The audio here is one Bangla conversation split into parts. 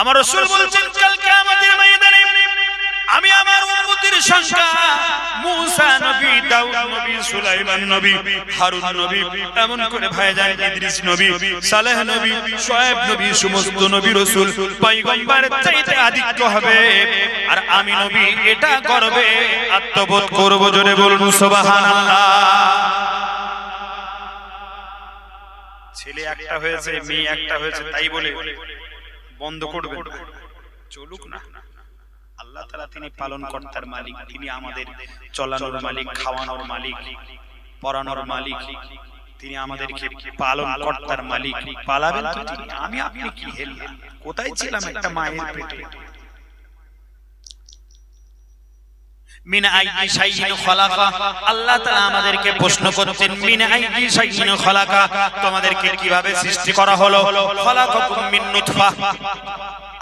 আমার রাসূল বলেছেন কাল কিয়ামতের ময়দানে আমি আমার উম্মতের সংখ্যা মুসা নবী, দাউদ নবী, সুলাইমান নবী, হারুন নবী, এমন করে ভাইজান ইদ্রিস নবী, সালেহ নবী, শুআয়ব নবী, সমস্ত নবী রাসূল পয়গম্বরের চাইতে আধিক্য হবে। আর আমি নবী এটা গর্বে আত্মবোধ করব। জোরে বলুন সুবহানাল্লাহ। ছেলে একটা হয়েছে, মেয়ে একটা হয়েছে, তাই বলে বন্ধ করবেন না, চলুক না। আল্লাহ তাআলা তিনি পালন কর্তার মালিক, তিনি আমাদের চলানোর মালিক, খাওয়ানোর মালিক, পড়ানোর মালিক, তিনি আমাদেরকে পালন কর্তার মালিক। পালাবেন তো তিনি, আমি আপনি কি হেল কোথায় ছিলাম একটা মায়ের পেটে। মিন আইয়ি শাইইন খলাকা, আল্লাহ তাআলা আমাদেরকে প্রশ্ন করছেন মিন আইয়ি শাইইন খলাকা, তোমাদেরকে কিভাবে সৃষ্টি করা হলো। খলাকাকুম মিন নুতফা,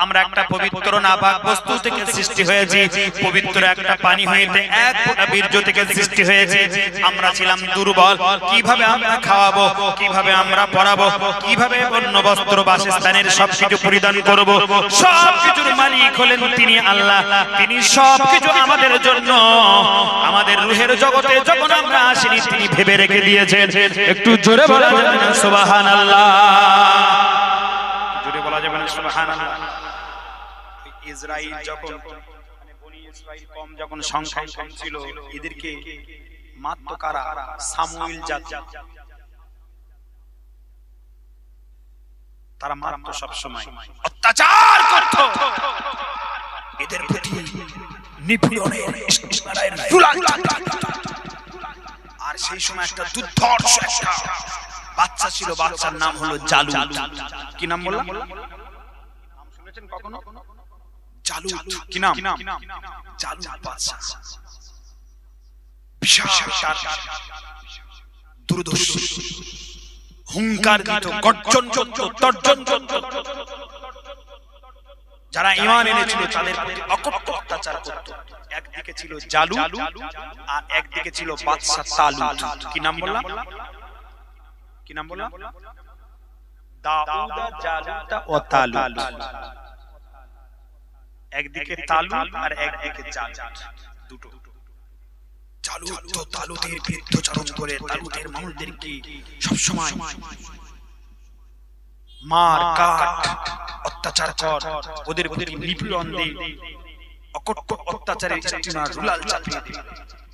আমরা একটা পবিত্র নাপাক বস্তু থেকে সৃষ্টি হয়েছি, পবিত্র একটা পানি হইতে এক ফোঁটা বীর্য থেকে সৃষ্টি হয়েছে। আমরা ছিলাম দুর্বল, কিভাবে আমরা খাওয়াবো, কিভাবে আমরা পড়াবো, কিভাবে অন্য বস্ত্র বাসস্থানের সবকিছু পরিধান করব, সবকিছুর মালিক হলেন তিনি আল্লাহ। তিনি সবকিছু আমাদের জন্য, আমাদের রূহের জগতে যখন আমরা আসিনি তিনি ভেবে রেখে দিয়েছেন। একটু জোরে বলা যাবে না সুবহানাল্লাহ? জোরে বলা যাবে না সুবহানাল্লাহ? ইসরাইল যখন মানে বনি ইসরাইল কম, যখন সংখ্যায় কম ছিল, এদেরকে মাত্র কারা? সামুয়েল জাতি, তারা মাত্র সব সময় অত্যাচার করত, এদের প্রতি নিপীড়নের ইশারায় রুলাল। আর সেই সময় একটা দুর্ধর্ষ একটা বাচ্চা ছিল, বাচ্চার নাম হলো জালুত। কি নাম বললাম? নাম শুনেছেন কখনো? জালুত। কি নাম? জালুত বাদশা। বিশাল দুর্ধর্ষ, হুঙ্কার দিত, গর্জন করত, তর্জন করত। যারা ঈমান এনেছিল তাদের প্রতি অকপট অত্যাচার করত। একদিকে ছিল জালুত আর একদিকে ছিল বাদশা তালুত। কি নাম বললাম? কি নাম বললাম? দাউদ, জালুত ও তালুত। একদিকে তালুত আর একদিকে জালুত, দুটো। জালুত তো তালুতের বিরুদ্ধাচরণ করে, তালুতের মানুষদেরকে সব সময় মার কাট অত্যাচার কর, ওদের প্রতি নিপীড়ন দে, অকট্ট অত্যাচারের স্টিমার রুলাল চাপিয়ে দে।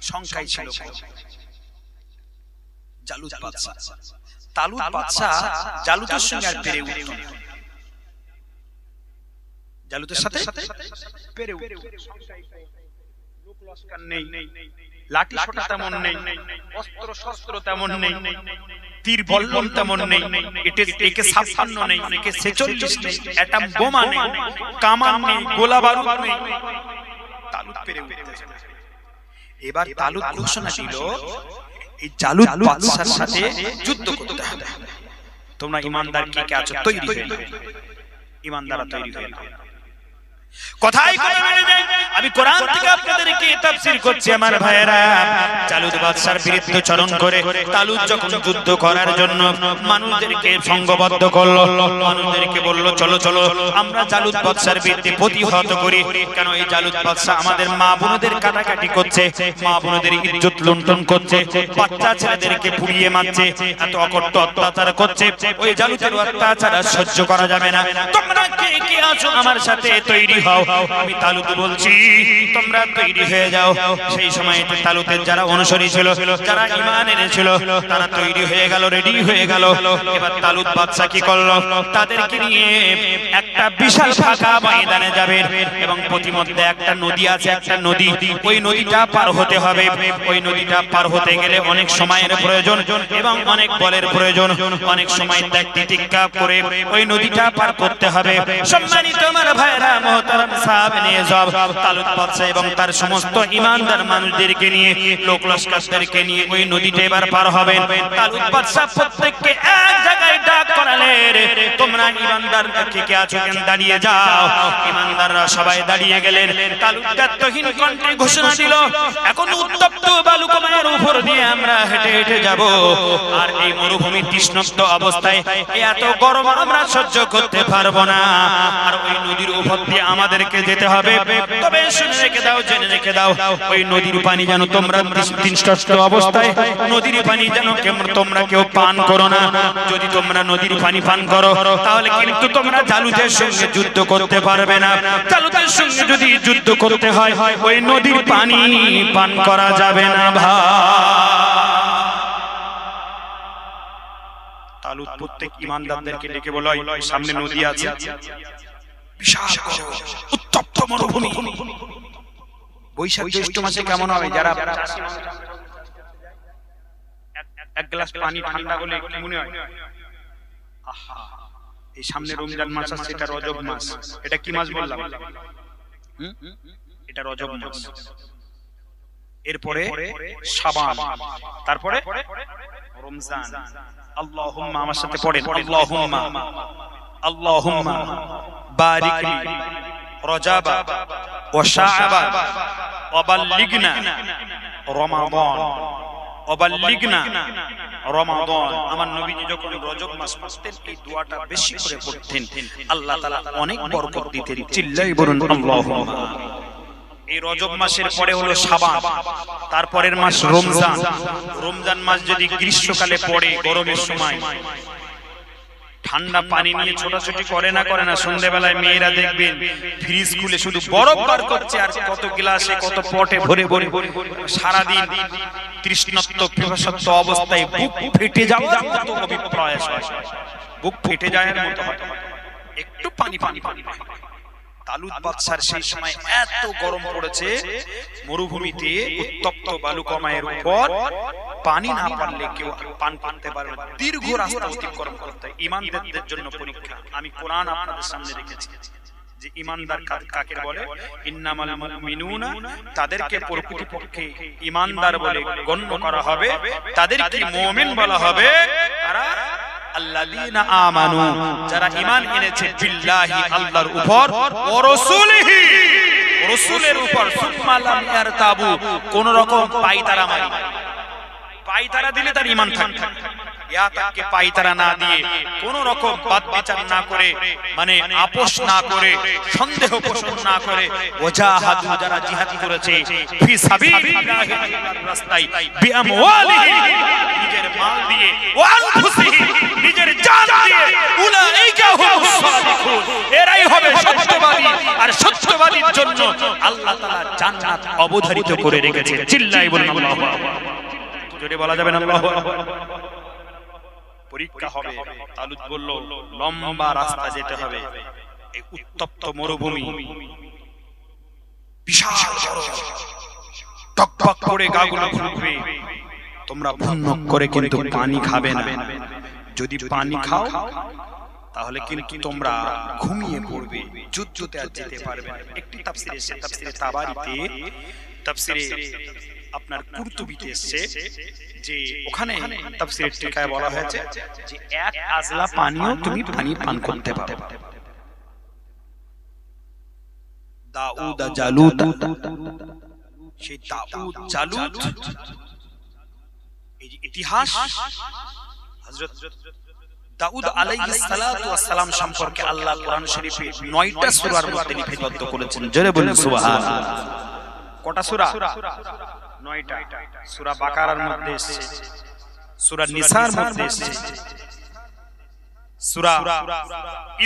সংখ্যায় ছিল জালুত বাদশা। তালুত বাদশা জালুতের সঙ্গে আর পেরে উঠত না, জালুতের সাথে পেরে উঠত। লোক লস্কর নেই, লাঠি সোটা তেমন নেই, অস্ত্র শস্ত্র তেমন নেই, তীর বল্লম তেমন নেই, একে 56 নেই, একে 46 নেই, অ্যাটম বোমা নেই, কামান নেই, গোলা বারুদ নেই। তালুত পেরে উঠতেছে। এবার তালুত ঘোষণা দিল এই জালুত বাদশার সাথে যুদ্ধ করতে হবে। তোমরা ঈমানদার কে কে আছো তৈরি হয়ে নাও। ঈমানদাররা তৈরি হয়ে নাও। কথাই কথা বলে যায়, আমি কোরআন থেকে আপনাদেরকে তাফসীর করছি আমার ভাইয়েরা। জালুত বাদশার বিরুদ্ধাচরণ করে তালুত যখন যুদ্ধ করার জন্য মানুষদেরকে সংঘবদ্ধ করলো, মানুষদেরকে বলল চলো চলো আমরা জালুত বাদশার বিরুদ্ধে প্রতিহত করি। কেন এই জালুত বাদশা আমাদের মা বোনদের কাটাকাটি করছে, মা বোনদের ইজ্জত লুণ্ঠন করছে, বাচ্চা ছেলেদেরকে পুড়িয়ে মারছে, এত অকট্ট অত্যাচার করছে। ওই জালুতের অত্যাচার সহ্য করা যাবে না। তোমরা কে কে আছো আমার সাথে তৈরি হও। আমি তালুত বলছি তোমরা তৈরি হয়ে যাও। সেই সময় তালুতের যারা অনুসারী ছিল, যারা ঈমান এনেছিল, তারা তৈরি হয়ে গেল, রেডি হয়ে গেল। এবার তালুত বাদশা কি করলো? তাদেরকে নিয়ে একটা বিশাল ফাঁকা ময়দানে যাবে এবং প্রতিমধ্যে একটা নদী আছে, একটা নদী, ওই নদীটা পার হতে হবে। ওই নদীটা পার হতে গেলে অনেক সময়ের প্রয়োজন এবং অনেক বলের প্রয়োজন, অনেক সময় ত্যাগ তিতিক্ষা করে ওই নদীটা পার করতে হবে। সম্মানিত আমার ভাইরা মুহতারাম সাহাবে নিয়ে যাব তালুত বাদশা এবং তার সমস্ত ঈমানদার মানুষদেরকে নিয়ে, লোক লস্করদেরকে নিয়ে ওই নদীটা এবার পার হবে। তালুত বাদশা প্রত্যেককে এক জায়গায় ডাক করালেন, তোমরা ঈমানদার কে কে আছো কেন দাঁড়িয়ে যাও। ঈমানদাররা সবাই দাঁড়িয়ে গেলেন। তালুত তহিন কণ্ঠে ঘোষণা দিল, এখন উত্তপ্ত বালুকাময়ের উপর দিয়ে আমরা হেঁটে হেঁটে যাব। আর এই মরুভূমির তৃষ্ণার্ত অবস্থায় এত গরম আমরা সহ্য করতে পারবো না। আর ওই নদীর উপর দিয়ে আমাদেরকে যেতে হবে। তবে শুনে রেখে দাও, জেনে রেখে দাও, ওই নদীর পানি যেন তোমরা তৃষ্ণার্ত অবস্থায় নদীর পানি যেন তোমরা কেউ পান করো না। যদি তোমরা নদীর পানি পান করো তাহলে কিন্তু তোমরা জালুতের সঙ্গে যুদ্ধ করতে পারবে না। জালুতের সঙ্গে যদি যুদ্ধ করতে হয় ওই নদীর পানি পান করা যাবে না ভাই। তালুত প্রত্যেক ইমানদারদেরকে ডেকে বলল, সামনে নদী আছে, বিশাল উত্তপ্ত মরুভূমি। বৈশাখ জ্যৈষ্ঠ মাসে কেমন হবে? যারা এক গ্লাস পানি ঠান্ডা হলে কি মনে হয়? আহা, এই সামনে রমজান মাস আছে, এটা রজব মাস। এটা কি মাস বললাম? এটা রজব মাস। এরপরে শাবান, তারপরে রমজান। আল্লাহুম্মা, আমার সাথে পড়েন, আল্লাহুম্মা আল্লাহুম্মা বারিক লি রজাবা ওয়া শাবান ওয়া বাল্লিগনা রমাদান ওয়া বাল্লিগনা রমাদান। আমার নবীজি যখন রজব মাস পড়তেন এই দোয়াটা বেশি করে পড়তেন, আল্লাহ তাআলা অনেক বরকত দিতেন। চিল্লাই বলুন আল্লাহুম্মা। এই রজব মাসের পরে হলো শাবান, তারপরের মাস রমজান। রমজান মাস যদি গ্রীষ্মকালে পড়ে, গরমের সময়, ঠান্ডা পানি নিয়ে ছোটাছুটি করে না সন্ধ্যাবেলায় মেয়েরা দেখবেন ফ্রিজ খুলে শুধু বরফ বার করছে, আর কত গ্লাসে কত পটে ভরে ভরে সারাদিন তৃষ্ণার্ত পিপাসার্ত অবস্থায় বুক ফেটে যাওয়ার মতো অভিপ্রায় হয়, বুক ফেটে যাওয়ার মতো হয়, একটু পানি পানি পানি। তালুত বাদশার সেই সময় এত গরম পড়েছে, মরুভূমিতে উত্তপ্ত বালুকাময়ের উপর পানি না পারলে কেউ পান করতে পারবে না। দীর্ঘ রাস্তা অতিক্রম করতে হয়। ঈমানদারদের জন্য পরীক্ষা। আমি কোরআন আপনাদের সামনে রেখেছি যে ঈমানদার কাকে বলে? ইন্নামাল মুমিনুনা, তাদেরকে প্রকৃতপক্ষে ঈমানদার বলে গণ্য করা হবে, তাদেরকে মুমিন বলা হবে। তারা আল্লাযীনা আমানু, যারা ঈমান এনেছে, বিল্লাহি, আল্লাহর উপর, ওয়া রাসূলিহি, রাসূলের উপর, সুম্মা লাম ইয়ারতাবু, কোন রকম পাইতারা মারি, পাইতারা দিলে তার ঈমান থাকবে। ইয়া তাকে পাইতারা না দিয়ে, কোন রকম বাদ বিচার না করে, মানে আপোষ না করে, সন্দেহ পোষণ না করে, ওয়াজাহাদু, যারা জিহাদ করেছে, ফি সাবিলিল্লাহি, আল্লাহর রাস্তায়, বিআমওয়ালিহি, নিজের মাল দিয়ে, ওয়া আনফুসিহি, নিজের জান দিয়ে, উলাইকা হুমুস সাদিকুন, এরাই হবে সত্যবাদী। আর সত্যবাদীর জন্য আল্লাহ তাআলা জান্নাত অবধারিত করে রেখেছে। চিল্লাই বলুন আল্লাহু আকবার। জোরে বলা যাবে না আল্লাহু আকবার? পরীক্ষা হবে। তালুত বলল, লম্বা রাস্তা যেতে হবে, এই উত্তপ্ত মরুভূমি, বিশাল বড়, টকটক করে গাগুলো ফুটবে, তোমরা ভুন্নক করে কিন্তু পানি খাবে না। যদি পানি খাও তাহলে কিন্তু তোমরা ঘুমিয়ে পড়বে, যুদ্ধতে আর যেতে পারবে না। একটি তাফসীরে এসেছে, তাফসীরে তাবারিতে, তাফসীরে আপনার কুরতুবিতে এসেছে যে ওখানে তাফসীরের টিকায় বলা হয়েছে যে এক আজলা পানিও তুমি পানি পান করতে পারো। দাউদ জালুত, সেই দাউদ জালুত, এই যে ইতিহাস, হযরত দাউদ আলাইহিস সালাতু ওয়াস সালাম সম্পর্কে আল্লাহ কোরআন শরীফে 9টা সূরার মধ্যে লিপিবদ্ধ করেছেন। জোরে বলুন সুবহানাল্লাহ। কটা সূরা? 9টা। সূরা বাকারার মধ্যে এসেছে, সূরা নিসার মধ্যে এসেছে, সূরা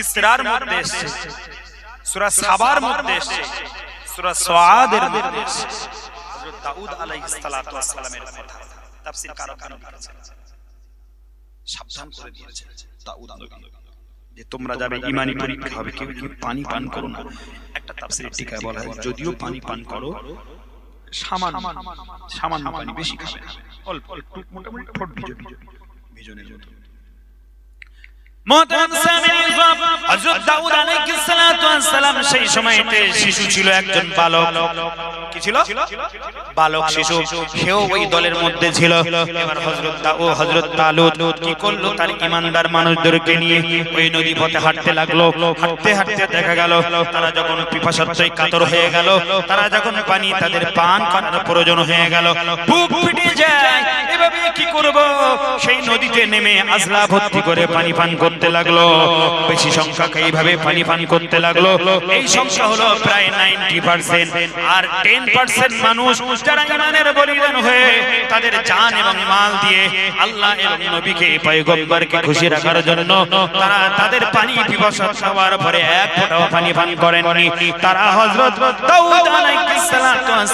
ইসরার মধ্যে এসেছে, সূরা সাবার মধ্যে এসেছে, সূরা সুআদের মধ্যে এসেছে। হযরত দাউদ আলাইহিস সালাতু ওয়াস সালামের কথা তাফসীর কারখানা লিখেছেন, সাবধান করে দিয়েছেন দাউদ নবী যে তোমরা যাবে ঈমানি পরীক্ষা হবে, কেউ পানি পান করো না। একটা তাফসীরের টিকায় বলা হয় যদিও পানি পান করো, সামান্য পানি, বেশি খাবে না, অল্প একটু, মোটামুটি ঠোঁট ভিজনের মতো। মুহতারাম সামিঈন, হযরত দাউদ আলাইহিস সালাতু ওয়াস সালাম সেই সময়তে শিশু ছিল, একজন বালক। কি ছিল? বালক শিশু, সেও ওই দলের মধ্যে ছিল। এবার হযরত তালুত কি করলো, তার ঈমানদার মানুষদেরকে নিয়ে ওই নদী পথে হাঁটতে লাগলো। হাঁটতে হাঁটতে দেখা গেল তারা যখন পিপাসার্থই কাতর হয়ে গেল, তারা যখন পানি তাদের পান করার প্রয়োজন হয়ে গেল, বুক ফেটে যায়, এভাবে কি করব? সেই নদীতে নেমে আজলা ভর্তি করে পানি পান করতে লাগলো। বেশি সংখ্যক এইভাবে পানি পান করতে লাগলো। এই সংখ্যা হলো প্রায় 90%। আর 10% মানুষ যারা ঈমানের বলিদান হয়ে তাদের জান এবং মাল দিয়ে আল্লাহ এবং নবীকে পয়গম্বরকে খুশি রাখার জন্য তারা তাদের পানি পিপাসা খাওয়ার পরে এক ফোঁটাও পানি পান করেননি। তারা হযরত দাউদ আলাইহিস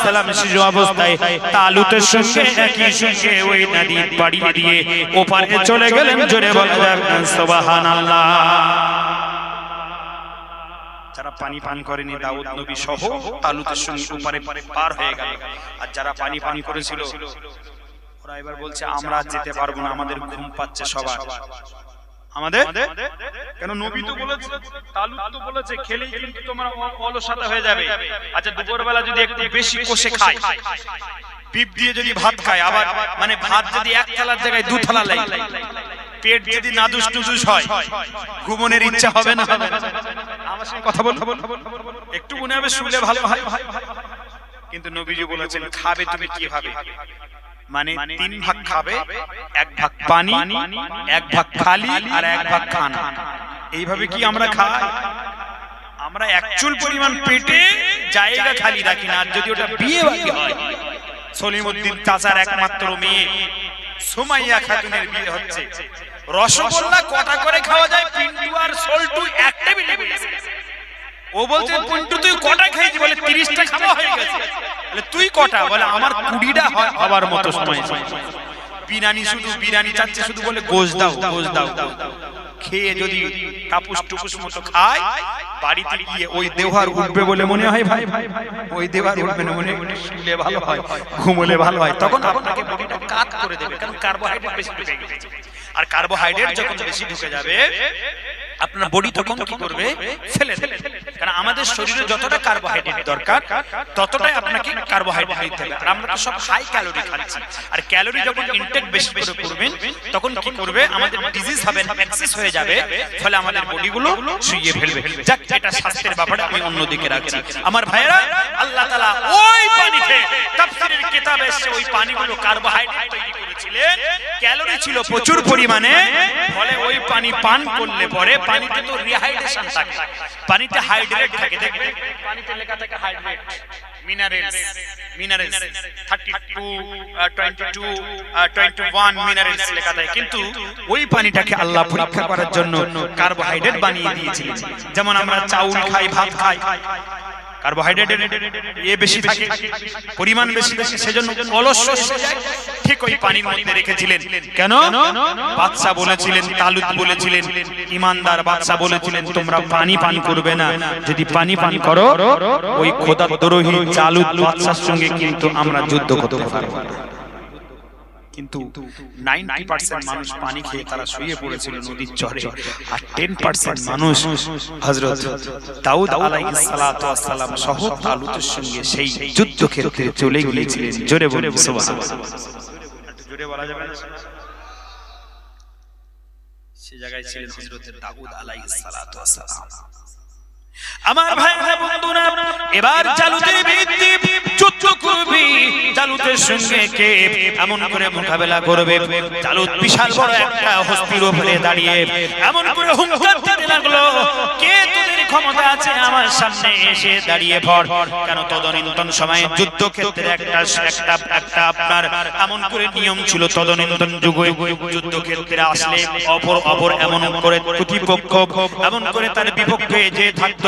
সালাম শিশু অবস্থায় তালুতের সঙ্গে একই সঙ্গে ওই নদী পাড়ি দিয়ে ওপারে চলে গেলেন। জোরে বলা যাবে সুবহানাল্লাহ। যারা পানি পান করেনি দাউদ নবী সহ তালুতের সঙ্গে ওপারে পার হয়ে গেল। আর যারা পানি পান করেছিল ওরা এবার বলছে আমরা যেতে পারবো না, আমাদের ঘুম পাচ্ছে সবার। আমাদের কেন? নবী তো বলেছে, তালুত তো বলেছে খেলেই কিন্তু তোমার অলসতা হয়ে যাবে। আচ্ছা দুপুরবেলা যদি একটু বেশি কষে খায়, পিপ দিয়ে যদি ভাত খায়, আবার মানে ভাত যদি এক থালার জায়গায় দু থালা লাগে, পেট যদি নাদুস টুদুস হয়, ঘুমনের ইচ্ছা হবে না? আমার সঙ্গে কথা বলবো, একটু মনে হবে শুলে ভালো হয়। কিন্তু নবীজি বলেছেন খাবে তুমি কিভাবে, মানে 3 ভাগ খাবে, 1 ভাগ পানি, 1 ভাগ খালি আর 1 ভাগ খানা। এইভাবে কি আমরা খাই? আমরা একচুল পরিমাণ পেটে জায়গা খালি রাখি না। আর যদি ওটা বিয়ে বাড়ি হয়, সলিমউদ্দিন চাচার একমাত্র মেয়ে সুমাইয়া খাতুনের বিয়ে হচ্ছে, রসগোল্লা কটা করে খাওয়া যায়? পিন্টু আর সল্টু এক টেবিলে বসে। ও বলছে পিন্টু তুই কটা খাইছিস? বলে 30টা খাওয়া হয়ে গেছে। বলে তুই কটা? বলে আমার 20টা হবার মতো সময়। বিরিয়ানি, শুধু বিরিয়ানি চাচ্ছে, শুধু বলে গোশ দাও গোশ দাও। খেয়ে যদি টাপুস টুপুস মতো খায়, বাড়িতে গিয়ে ওই দেওয়ার উঠবে বলে মনে হয় ভাই, ওই দেওয়ার উঠবে না, মনে শুলে ভালো হয়, ঘুমোলে ভালো হয়। তখন আপনাকে বডিটা কাট করে দেবে, কারণ কার্বোহাইড্রেট বেশি ঢুকে গেছে। আর কার্বোহাইড্রেট যখন বেশি ঢুকে যাবে আপনার বডি তখন কি করবে? ফেলে দেবে। কারণ আমাদের শরীরে যতটা কার্বোহাইড্রেট দরকার ততটাই আপনাকে কার্বোহাইড্রেট নিতে হবে। আর আমরা তো সব হাই ক্যালোরি খাচ্ছি। আর ক্যালোরি যখন ইনটেক বেশি করে করবেন তখন কি করবে? আমাদের ডিজিজ হবে, এক্সেস হয়ে যাবে, ফলে আমাদের বডিগুলো শুইয়ে ফেলবে। যাক, এটা স্বাস্থ্যের ব্যাপারে আমি অন্যদিকে রাখছি। আমার ভাইরা, আল্লাহ তাআলা ওই পানিতে তাফসীরের কিতাবে এসে ওই পানিগুলো কার্বোহাইড্রেট তৈরি করেছিলেন, ক্যালোরি ছিল প্রচুর পরিমাণে, ফলে ওই পানি পান করলে পরে পানিতে তো রিহাইড্রেশন থাকে, পানিতে হাইড্রেট থাকে। দেখবেন পানিতে লেখা থাকে হাইড্রেট, মিনারেলস 32 22 21 মিনারেলস লেখা থাকে। কিন্তু ওই পানিটাকে আল্লাহ পরীক্ষা করার জন্য কার্বোহাইড্রেট বানিয়ে দিয়েছিলেন। যেমন আমরা চাউল খাই, ভাত খাই, কার্বোহাইড্রেট বেশি থাকে, পরিমাণ বেশি থাকে, সেজন্য অলস হয়ে যায়। ঠিক ওই পানির মধ্যে রেখেছিলেন। কেন? বাদশা বলেছিলেন, তালুত বলেছিলেন, ঈমানদার বাদশা বলেছিলেন তোমরা পানি পান করবে না। যদি পানি পান করো ওই খোদাদ্রোহী তালুত বাদশার সঙ্গে কিন্তু আমরা যুদ্ধ করতে পারব না। কিন্তু 90% মানুষ পানি খেয়ে তারা শুয়ে পড়েছিল নদীর চরে, আর 10% মানুষ হযরত দাউদ আলাইহিস সালাতু ওয়াস সালাম সহ তালুতের সঙ্গে সেই যুদ্ধক্ষেত্রে চলে গিয়েছিলেন। জোরে বলুন সুবহানাল্লাহ। একটু জোরে বলা যাবে না? সেই জায়গায় ছিলেন হযরত দাউদ আলাইহিস সালাতু ওয়াস সালাম। আমার ভাইরা বন্ধুরা, এবার জালুতের বিরুদ্ধে যুদ্ধ করবে। জালুতের সঙ্গে কে এমন করে মোকাবেলা করবে? জালুত বিশাল বড় একটা হস্তির উপরে দাঁড়িয়ে এমন করে হুঙ্কার দিতে লাগলো, কে তোদের ক্ষমতা আছে আমার সামনে এসে দাঁড়িয়ে পড়। কেন তদনীন্তন সময়ে যুদ্ধক্ষেত্রে একটা আপনার এমন করে নিয়ম ছিল, তদনীন্তন যুগে যুদ্ধক্ষেত্রে আসলে অপর এমন করে প্রতিপক্ষ এমন করে তার বিপক্ষে যে থাকতো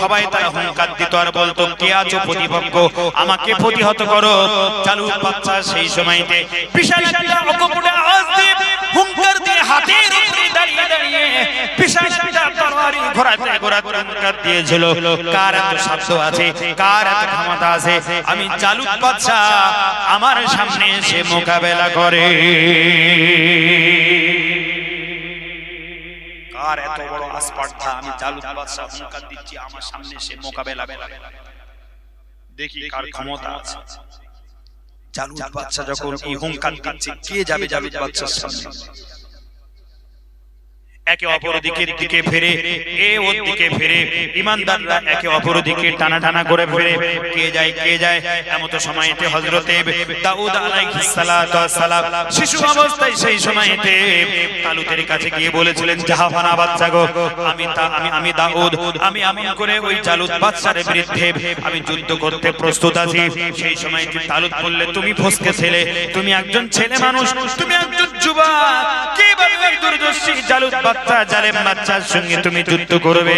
সবাই তারা হুঙ্কার দিত আর বলতো কে আছো প্রতিপক্ষ, আমাকে প্রতিহত করো। জালুত বাদশা সেই সময়তে বিশাল একটা অকপটে আওয়াজ দিয়ে হুঙ্কার দিয়ে হাতের উপরে দাঁড়িয়ে দাঁড়িয়ে বিশাল একটা তরবারি ঘোরাতে ঘোরাতে হুঙ্কার দিয়েছিল, কার এত শব্দ আছে, কার এত ক্ষমতা আছে, আমি জালুত বাদশা আমার সামনে এসে মোকাবেলা করে। আর এত বড় আসপার্ধা, আমি জালুত বাদশা হুঙ্কার দিচ্ছি আমার সামনে এসে মোকাবেলা করে। দেখি কার ক্ষমতা আছে। জালুত বাদশা যখন এই হুঙ্কার দিচ্ছে, কে যাবে জালুত বাদশার সামনে? একে অপর দিকে ফিরে, এ ওর দিকে ফিরে, ইমানদাররা একে অপর দিকে টানা টানা করে ফিরে, কে যায়। এমত সময়তে হযরতে দাউদ আলাইহিস সালাতু ওয়াস সালাম শিশু অবস্থায় সেই সময়তে তালুতের কাছে গিয়ে বলেছিলেন, জাহাপানা বাদশা গো, আমি দাউদ, আমি এমন করে ওই জালুত বাদশার বিরুদ্ধে আমি যুদ্ধ করতে প্রস্তুত আছি। সেই সময়তে তালুত বললে, তুমি ফসকে ছেলে, তুমি একজন ছেলে মানুষ, তুমি একজন যুবক, কিভাবে ওই দুর্দর্শী জালুত বাদশা জালেম বাদশার সঙ্গে তুমি যুদ্ধ করবে?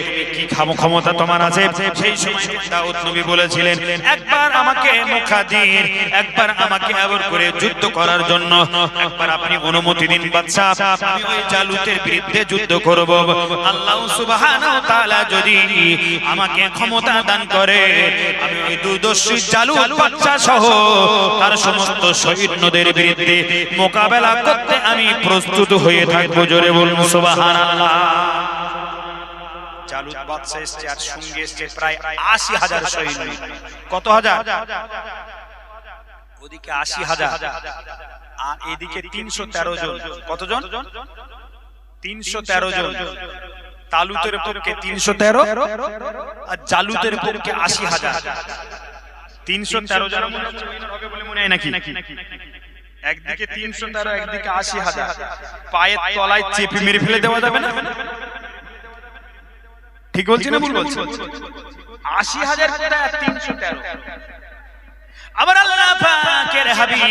তুমি কি ক্ষমতা তোমার আছে? সেই সময় দাউদ নবী বলেছিলেন, একবার আমাকে মুখা দিন, একবার আমাকে আবার করে যুদ্ধ করার জন্য একবার আপনি অনুমতি দিন বাদশা, আমি ওই জালুতের বিরুদ্ধে যুদ্ধ করব। আল্লাহ সুবহানাহু ওয়া তাআলা যদি আমাকে ক্ষমতা দান করে, আমি ওই দুর্দর্শী জালুত বাদশা সহ তার সমস্ত সৈন্যদের বিরুদ্ধে মোকাবেলা করতে আমি প্রস্তুত হয়ে থাকব। জোরে বলুন সুবহানাল্লাহ। জালুত বাদশা এসেছে আর সঙ্গে এসেছে প্রায় ৮০,০০০ সৈন্য। কত হাজার? ওদিকে ৮০,০০০ আর এদিকে ৩১৩ জন। কতজন? ৩১৩ জন। তালুতের পক্ষে ৩১৩ আর জালুতের পক্ষে ৮০,০০০। ৩১৩ জন হবে বলে মনে হয় নাকি? একদিকে ৩১৩, একদিকে ৮০,০০০। পায়ের তলায় চেপে মেরে ফেলে দেওয়া যাবে না? ঠিক বলছি না ভুল বলছি? ৮০,০০০ কোথায় আর ৩১৩? আবার আল্লাহ পাকের হাবিব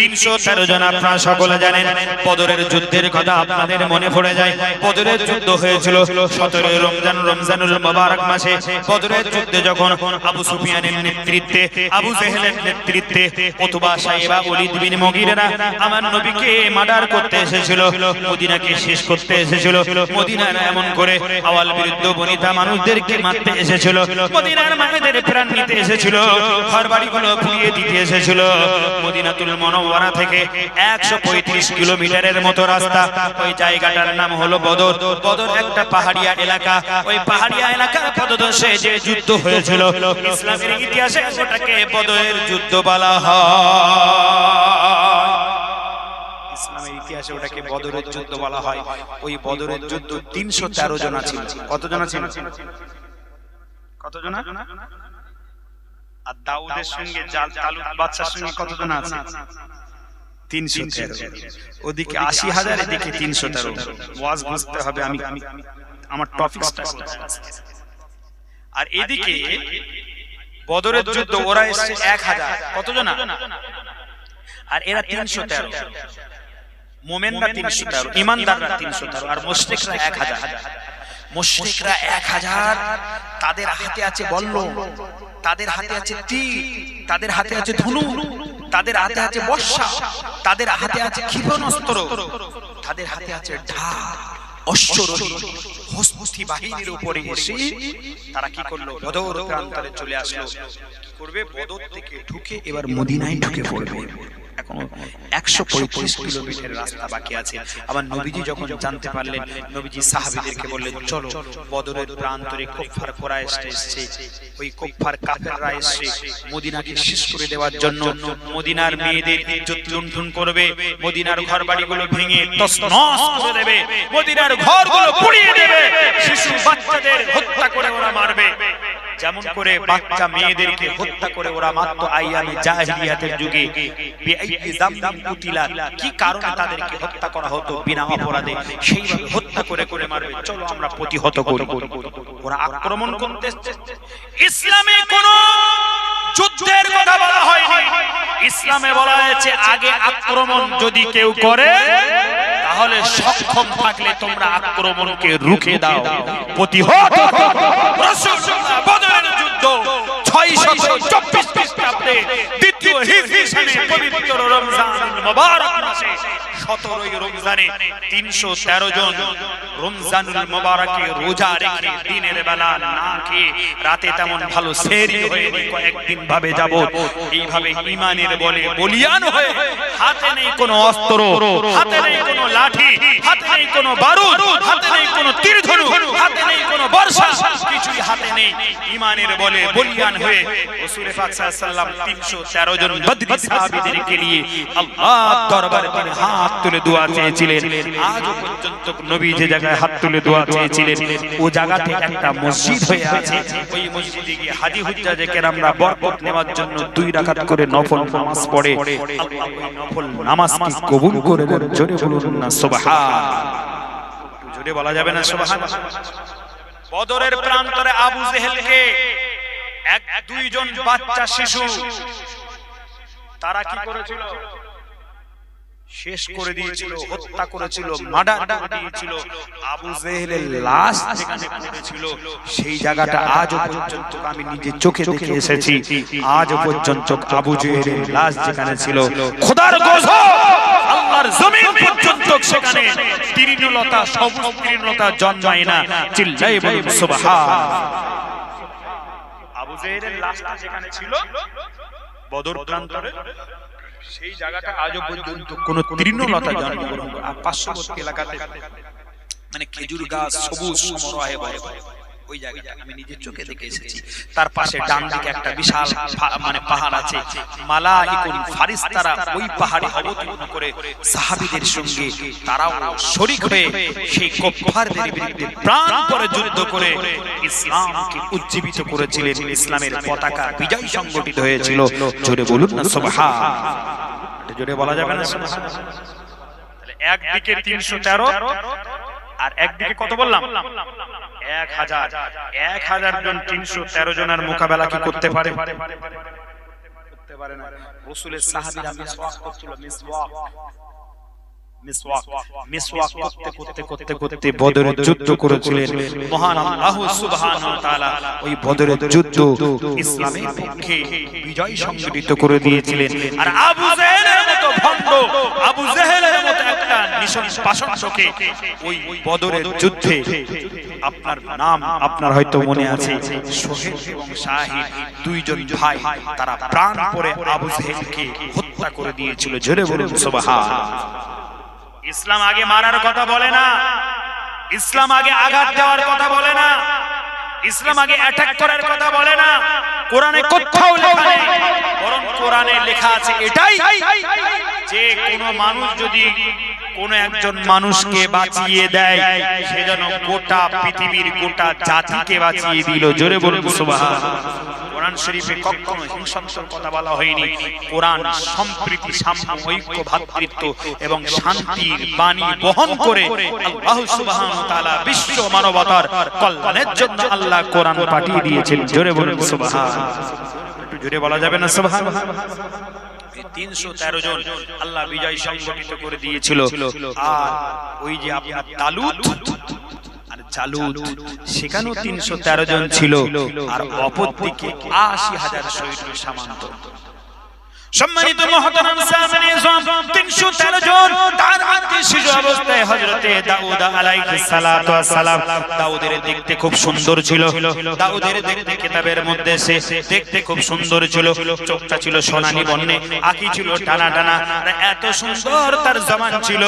৩১৩ জন। আপনারা সকলে জানেন বদরের যুদ্ধের কথা আপনাদের মনে পড়ে যায়। বদরের যুদ্ধ হয়েছিল ১৭ রমজানুল মুবারক মাসে। বদরের যুদ্ধে যখন আবু সুফিয়ানের নেতৃত্বে, আবু জেহেলের নেতৃত্বে উতবা, সাইবা, ওলীদ বিন মুগীরা আমার নবীকে মার্ডার করতে এসেছিল, মদিনাকে শেষ করতে এসেছিল। মদিনার এমন করে আওয়াল বিরুদ্ধ বনিতা মানুষদেরকে মারতে এসেছিল, মদিনার মায়েদের প্রাণ নিতে এসেছিল, ঘরবাড়িগুলো পুড়িয়ে দিতে এসেছিল। মদিনাতুল মুনাওয়ারা থেকে ১৩৫ কিলোমিটারের মতো রাস্তা, ওই জায়গাটার নাম হলো বদর। বদর একটা পাহাড়িয়া এলাকা। ওই পাহাড়িয়া এলাকার পদদেশে যে যুদ্ধ হয়েছিল, ইসলামের ইতিহাসে ওটাকে বদরের যুদ্ধ বলা হয়। ইসলামের ইতিহাসে ওটাকে বদরের যুদ্ধ বলা হয়। ওই বদরের যুদ্ধ ৩১৩ জন ছিল। কতজন ছিল? কতজন? আর দাউদের সঙ্গে জালুত বাদশার সঙ্গে কতজন আছে? ৩১৩। ওদিকে ৮০,০০০, এদিকে ৩১৩। ওয়াজ বুঝতে হবে, আমি আমার টপিকটা। আর এদিকে বদরের যুদ্ধ ওরা এসেছে ১০০০। কতজন? আর এরা ৩১৩। মুমিনরা ৩১৩, ঈমানদাররা ৩১৩, আর মুশরিকরা ১০০০। মুশরিকরা ১০০০। তাদের হাতে আছে বল্লম, তাদের হাতে আছে তীর, তাদের হাতে আছে ধনুক, তাদের হাতে আছে বর্শা, তাদের হাতে আছে ক্ষেপণাস্ত্র, তাদের হাতে আছে ঢাল, অশ্বরোহী, হস্তি বাহিনীর উপরে এসে তারা কি করলো? বদর প্রান্তরে চলে আসলো। কি করবে? বদর থেকে ঢুকে এবার মদিনায় ঢুকে পড়বে। এখন ১৩৫ কিলোমিটার রাস্তা বাকি আছে। আবার নবীজি যখন জানতে পারলেন, নবীজি সাহাবীদেরকে বললেন, চলো বদরের প্রান্তরে কুফার কুরাইশ এসেছে। ওই কুফার কাফেররা এসে মদিনাকে শেষ করে দেওয়ার জন্য মদিনার মেয়েদের ইজ্জত লুণ্ঠন করবে, মদিনার ঘরবাড়িগুলো ভেঙে তছনছ করে দেবে, মদিনার ঘরগুলো পুড়িয়ে দেবে, শিশু বাচ্চাদের হত্যা করে ওরা মারবে। যেমন করে বাচ্চা মেয়েদেরকে হত্যা করে ওরা মারত আইয়ামে জাহিলিয়াতের যুগে। কি কারণে তাদেরকে হত্যা করা হতো? বিনা অপরাধে। সেইভাবে হত্যা করে করে মারবে। চলো আমরা প্রতিহত করি। ওরা আক্রমণ করতে এসেছে। ইসলামে কোন যুদ্ধের কথা বলা হয়নি। ইসলামে বলা হয়েছে আগে আক্রমণ যদি কেউ করে তাহলে সক্ষম থাকলে তোমরা আক্রমণকে রুখে দাও, প্রতিহত করো। রাসূলুল্লাহ বদরের যুদ্ধ ৬২৪ খ্রিস্টাব্দে দ্বিতীয় হিজরি সনে পবিত্র রমজানুল মুবারক মাসে ১৭ই রমজানে ৩১৩ জন রমজানুল মুবারকে রোজা রেখে দিনের বেলা না খেয়ে রাতে তেমন ভালো সেহরি হয়নি কয়েকদিন ভাবে যাবত, এইভাবে ঈমানের বলে বলিয়ান হয়ে, হাতে নেই কোনো অস্ত্র, হাতে নেই কোনো লাঠি, হাতে নেই কোনো বারুদ, হাতে নেই কোনো তীর ধনুক, হাতে নেই কোনো বর্শা, কিছুই হাতে নেই ঈমানের বলে বলিয়ান হয়ে রাসূল পাক সাল্লাল্লাহু আলাইহি ওয়াসাল্লাম 313 জন বদরি সাহাবীদেরকে নিয়ে আল্লাহর দরবারে তিনি হাত তুলে দোয়া চেয়েছিলেন। আজ পর্যন্ত নবী যে জায়গায় হাত তুলে দোয়া চেয়েছিলেন ওই জায়গাতে একটা মসজিদ হয়ে আছে। ওই মসজিদে গিয়ে হাজী হুজ্জাজে কেরামরা বরকত নেওয়ার জন্য 2 রাকাত করে নফল নামাজ পড়ে। আল্লাহ ওই নফল নামাজকে কবুল করে নেন। জোরে বলুন না সুবহান। জোরে বলা যাবে না সুবহান। বদরের প্রান্তরে আবু জেহেলকে 1-2 জন বাচ্চা শিশু তারা কি করেছিল? শেষ করে দিয়েছিল, হত্যা করেছিল, মার্ডার করে দিয়েছিল। আবু জেহেলের লাশ যেখানে পড়েছিল সেই জায়গাটা আজও পর্যন্ত আমি নিজে চোখে দেখে এসেছি। আজও পর্যন্ত আবু জেহেলের লাশ যেখানে ছিল, খোদার কসম আল্লাহর জমিন পর্যন্ত সেখানে তৃণলতা, সবুজ তৃণলতা জন্মায় না। চিল্লায়ে বলুন সুবহান। আবু জেহেলের লাশটা যেখানে ছিল বদর প্রান্তরে, সেই জায়গাটা আজও পর্যন্ত কোন তৃণলতা জন্মগ্রহণ করে। আর পার্শ্ববর্তী এলাকাতে মানে খেজুর গাছ সবুজ সমারোহে বড়, ওই জায়গাটা আমি নিজের চোখে দেখে এসেছি। তার পাশে ডান দিকে একটা বিশাল মানে পাহাড় আছে। মালাইকুল ফারিস্তারা ওই পাহাড়ে অবতরণ করে সাহাবীদের সঙ্গে তারাও শরীক হয়ে সেই কুফফারদের বিরুদ্ধে প্রাণপণে যুদ্ধ করে ইসলামকে উজ্জীবিত করেছিলেন। ইসলামের পতাকা বিজয় সংগঠিত হয়েছিল। জোরে বলুন না সুবহান। জোরে বলা যাবে না সুবহান। তাহলে একদিকে 313 আর একদিকে কত বললাম? 1000 জন 313 জনের মোকাবেলা কি করতে পারে? করতে পারে না। রাসূলের সাহাবীরা মিসওয়াক করছিল, মিসওয়াক করতে বদরের যুদ্ধ করেছিলেন। মহান আল্লাহ সুবহানাহু ওয়া তাআলা ওই বদরের যুদ্ধ ইসলামের পক্ষে বিজয় সংগঠিত করে দিয়েছিলেন। আর আবু জেহেলের মতো ভণ্ড, আবু জেহেলের মতো একটা নিঃসন্তানকে ওই বদরের যুদ্ধে, আপনার নাম আপনার হয়তো মনে আছে, সোহেল এবং শাহিদ 2 জন ভাই, তারা প্রাণপণে আবু জেহেলকে হত্যা করে দিয়েছিল। জোরে বলুন সুবহান। ইসলাম আগে মারার কথা বলে না, ইসলাম আগে আঘাত দেওয়ার কথা বলে না, ইসলাম আগে অ্যাটাক করার কথা বলে না। কোরআনে কোথাও লেখা নেই, বরং কোরআনে লেখা আছে এটাই যে কোন মানুষ যদি কোন একজন মানুষকে বাঁচিয়ে দেয় সে যেন গোটা পৃথিবীর গোটা জাতিকে বাঁচিয়ে দিল। জোরে বলুন সুবহান। কোরআন শরীফে কখনো হিংসাত্মক কথা বলা হয়নি। কোরআন সম্প্রীতি, সাম্য, ঐক্য, ভ্রাতৃত্ব এবং শান্তির বাণী বহন করে আল্লাহ সুবহানাহু ওয়া তাআলা বিশ্ব মানবতার কল্যাণের জন্য আল্লাহ কোরআন পাঠিয়ে দিয়েছেন। জোরে বলুন সুবহান। একটু জোরে বলা যাবে না সুবহান। 313 জন আল্লাহ বিজয় সংগঠিত করে দিয়েছিল। আর ওই যে আপনার তালুত আর জালুত, সেখানেও 313 জন ছিল। আর অপরদিকে 80,000 সৈন্য সামন্ত। সম্মানিত মুহতারাম সামনে 313 জন, তার মধ্যে শিশু অবস্থায় হযরতে দাউদ আলাইহিস সালাতু ওয়াস সালাম। দাউদের দেখতে খুব সুন্দর ছিল, দাউদের দেখতে কিতাবের মধ্যে সে দেখতে খুব সুন্দর ছিল। চোখটা ছিল সোনালী বর্ণে, আঁখি ছিল টানা টানা, এত সুন্দর তার জবান ছিল,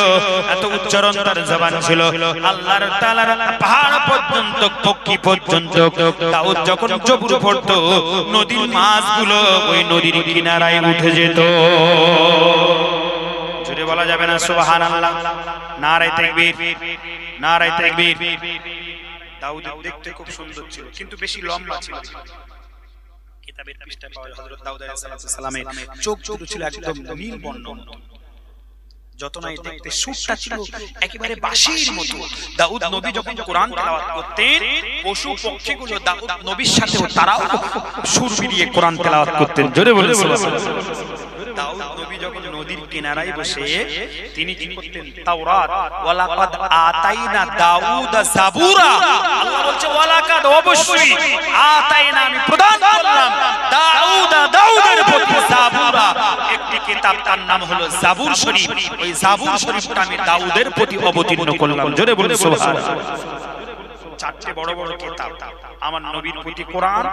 এত উচ্চারণ তার জবান ছিল। আল্লাহর তাআলার পাহাড় পর্যন্ত, পক্ষী পর্যন্ত দাউদ যখন জবুর পড়তো, নদীর মাছগুলো ওই নদীর কিনারায় উঠে যেত। জোরে বলা যাবে না সুবহানাল্লাহ। নারায়ে তাকবীর, নারায়ে তাকবীর। দাউদ দেখতে খুব সুন্দর ছিল, কিন্তু বেশি লম্বা ছিল। কিতাবের পৃষ্ঠায় পাওয়া যায় হযরত দাউদ আলাইহিস সালামের চোখ দুটো ছিল একদম নীল বর্ণ, যত নাই দেখতে সুরটা ছিল একেবারে বাঁশির মতো। দাউদ নবী যখন কোরআন তেলাওয়াত করতেন, পশু পক্ষীগুলো দাউদ নবীর সাথে তারাও সুর মিলিয়ে কোরআন তেলাওয়াত করতেন। জোরে বলে সুবহানাল্লাহ। দাউদ নবী যখন নদীর কিনারায় বসে তিনি কি করতেন? তাওরাত, ওয়ালাকাদ আতাইনা দাউদা জাবুরা, আল্লাহ বলছে ওয়ালাকাদ, অবশ্যই, আতাইনা, আমি প্রদান করলাম দাউদের প্রতি জাবুরা, একটি কিতাব, তার নাম হলো জাবুর শরীফ। ওই জাবুর শরীফটা আমি দাউদের প্রতি অবতীর্ণ করলাম। জোরে বলে সুবহানাল্লাহ। 4টে বড় বড় কিতাব, আমার নবীর প্রতি কোরআন,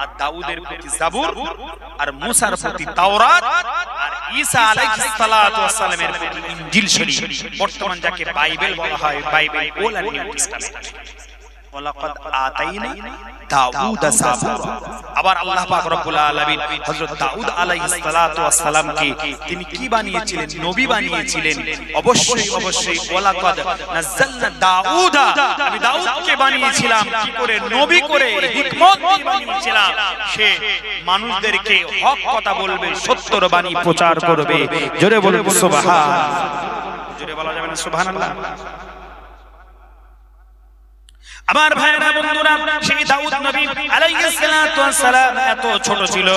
আর দাউদের প্রতি জাবুর, আর মুসার প্রতি তাওরাত, আর ঈসা আলাইহিস সালাতু ওয়াস সালামের প্রতি ইনজিল শরীফ, বর্তমান যাকে বাইবেল বলা হয়, Bible old are new testament. ওয়ালাকাদ আতাইনা দাউদা সাবুরা। আবার আল্লাহ পাক রব্বুল আলামিন হযরত দাউদ আলাইহিস সালাতু ওয়াস সালামকে তিনি কি বানিয়েছিলেন? নবী বানিয়েছিলেন। অবশ্যই অবশ্যই ওয়ালাকাদ নাযালনা দাউদা, আমি দাউদকে বানিয়েছিলাম কি করে? নবী করে, হিকমত দিয়ে বানিয়েছিলাম। সে মানুষদেরকে হক কথা বলবে, সত্যর বাণী প্রচার করবে। জোরে বলুন সুবহানাল্লাহ। জোরে বলা যাবে না সুবহানাল্লাহ? আমার ভাইরা বন্ধুরা, সেই দাউদ নবী আলাইহিস সালাতু ওয়াস সালাম এত ছোট ছিল।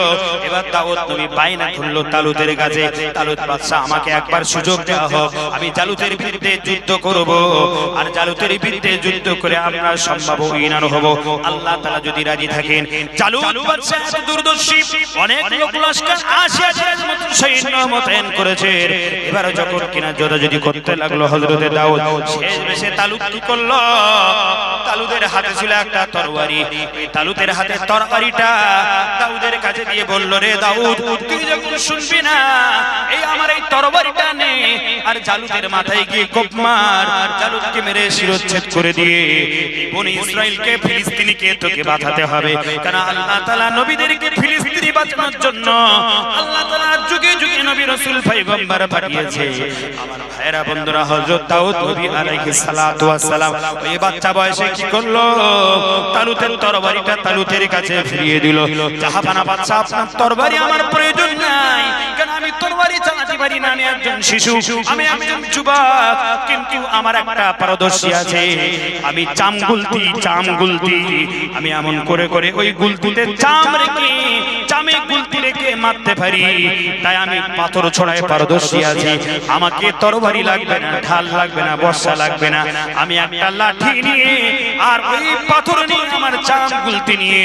এবার দাউদ নবী বাইনা ধরলো তালুতের কাছে, তালুত বাদশা আমাকে একবার সুযোগ দেওয়া হোক, আমি জালুতের বিরুদ্ধে যুদ্ধ করব। আর জালুতের বিরুদ্ধে যুদ্ধ করে আমরা সম্ভব উইনার হব, আল্লাহ তাআলা যদি রাজি থাকেন। জালুত বাদশা এত দুর্দর্শী, অনেক লোক লস্কর ৮০,০০০ মত সৈন্য মোতায়েন করেছে। এবার যখন কিনা যোদ্ধাযুদ্ধ করতে লাগলো হযরতে দাউদ, শেষ বেশে তালুত কি করলো? তালুতের হাতে ছিল একটা তরবারি। এই তালুতের হাতে তরবারিটা দাউদের কাছে দিয়ে বলল, রে দাউদ, তুই যখন শুনবি না, এই আমার এই তরবারিটা নে, আর জালুতের মাথায় গিয়ে কোপ মার, জালুতকে মেরে শিরচ্ছেদ করে দিয়ে বনি ইসরাইলকে, ফিলিস্তিনিকে তোকে বাঁচাতে হবে। কারণ আল্লাহ তাআলা নবীদেরকে ফিলিস্তিনি বাঁচানোর জন্য আল্লাহ তাআলা যুগে যুগে নবী রাসূল পয়গম্বর পাঠিয়েছে। আমার ভাইরা বন্ধুরা, হযরত দাউদ নবী আলাইহিস সালাতু ওয়াস সালাম ওই বাচ্চা বয়সে কি করলো? তালুতের তরবারিটা তালুতের কাছে ফিরিয়ে দিল। জাহাপানা বাদশা, আপনার তরবারি আমার প্রয়োজন নাই, কারণ আমি তরবারি চালাতে পারি না, আমি একজন শিশু, আমি একজন যুবক, কিন্তু আমার একটা পারদর্শী আছে, আমি চাম গুলতি, আমি এমন করে করে ওই গুলতিতে চাম রেখে, চামে গুলতি রেখে মারতে পারি, তাই আমি পাথর ছোড়ায় পারদর্শী আছি। আমাকে তরবারি লাগবে না, ঢাল লাগবে না, বর্ষা লাগবে না, আমি একটা লাঠি নিয়ে আর ওই পাথর নিয়ে, আমার চাম গুলতি নিয়ে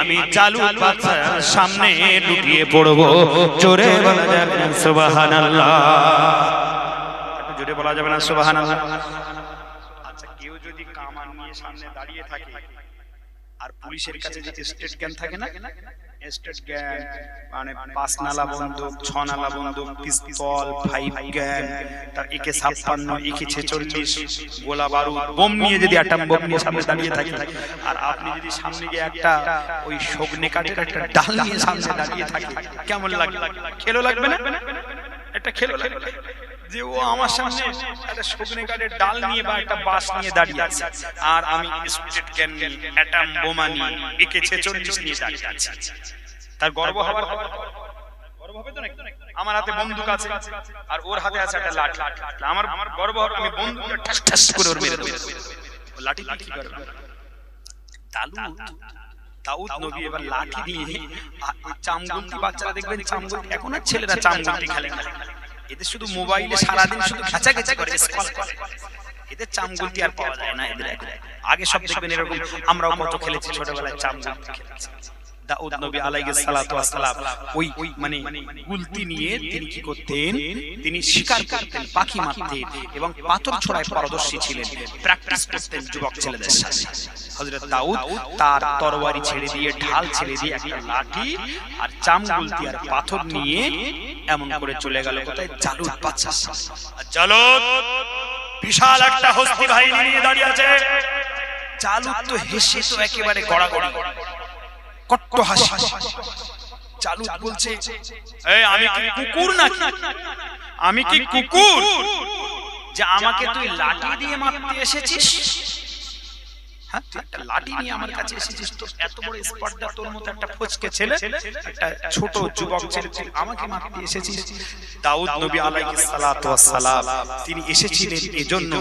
আমি জালুত বাদশার সামনে লুটিয়ে পড়ব। জোরে বলা যাবে না সুবহানাল্লাহ? জোরে বলা যাবে না সুবহানাল্লাহ? আচ্ছা, কেউ যদি কামান নিয়ে সামনে দাঁড়িয়ে থাকে আর পুলিশের কাছে যে স্টেট জ্ঞান থাকে না, স্টেট জ্ঞান মানে ৫ নালা বন্দুক, ৬ নালা বন্দুক, পিস্তল, 5 জ্ঞান, তার AK-৫৬, AK-৪৬, গোলা বারুদ, বোম নিয়ে যদি অ্যাটম বোম নিয়ে সামনে দাঁড়িয়ে থাকে, আর আপনি যদি সামনে গিয়ে একটা ওই সগনে কাঠের একটা ডাল নিয়ে সামনে দাঁড়িয়ে থাকে, কেমন লাগবে? খেলো লাগবে না? একটা খেলো লাগবে যে ও আমার সামনে একটা সগনে কাঠের ডাল নিয়ে বা একটা বাঁশ নিয়ে দাঁড়িয়ে আছে, আর আমি স্টেট জ্ঞান নিয়ে, অ্যাটম বোমা নিয়ে, AK-৪৬ নিয়ে দাঁড়িয়ে আছি। তার গর্ব হবার, গর্ব হবে তো নাকি? আমার হাতে বন্দুক আছে আর ওর হাতে আছে একটা লাঠি, আমার গর্ব হবে, আমি বন্দুকটা ঠাস ঠাস করে ওর মেরে দেব। ও লাঠি কি করবে? দাউদ নবী এবার লাঠি দিয়ে চামগুলতি, বাচ্চারা দেখবেন চামগুলতি, এখন আর ছেলেরা চামগুলতি খেলে না, এদের শুধু মোবাইলে সারাদিন শুধু ঘাঁচাঘাঁচি করে, স্ক্রল করে, এদের চামগুলতি আর পাওয়া যায় না। এদের আগে সব দেখবেন এরকম, আমরাও কত খেলেছি ছোটবেলায়, চামগুলতি খেলেছি। দাউদ নবী আলাইহিস সালাতু ওয়াস সালাম ওই মানে গুলতি নিয়ে তিনি কি করতেন? তিনি শিকার করতেন, পাখি মারতেন এবং পাথর ছোড়ায় পারদর্শী ছিলেন, প্র্যাকটিস করতেন যুবক ছেলেদের সাথে। হযরত দাউদ তার তরবারি ছেড়ে দিয়ে, ঢাল ছেড়ে দিয়ে একটা লাঠি আর চামগুলতি আর পাথর নিয়ে এমন করে চলে গেল কোথায়? জালুত বাদশার সামনে। জালুত বিশাল একটা হস্তি বাহিনী নিয়ে দাঁড়িয়ে আছে। জালুত তো হেসে তো একেবারে গড়াগড়ি, কট্ট হাসি। জালুত বলছে, এই আমি কি কুকুর নাকি? আমি কি কুকুর যে আমাকে তুই লাঠি দিয়ে মারতে এসেছিস? হ্যাঁ, তুই একটা লাঠি নিয়ে আমার কাছে এসেছিস, তো এত বড় স্পর্ধা, তোর মতো একটা ফচকে ছেলে, একটা ছোট যুবক ছেলে, তুই আমাকে মারতে এসেছিস? দাউদ নবী আলাইহিস সালাতু ওয়াস সালাম তিনি এসেছিলেন এজন্য,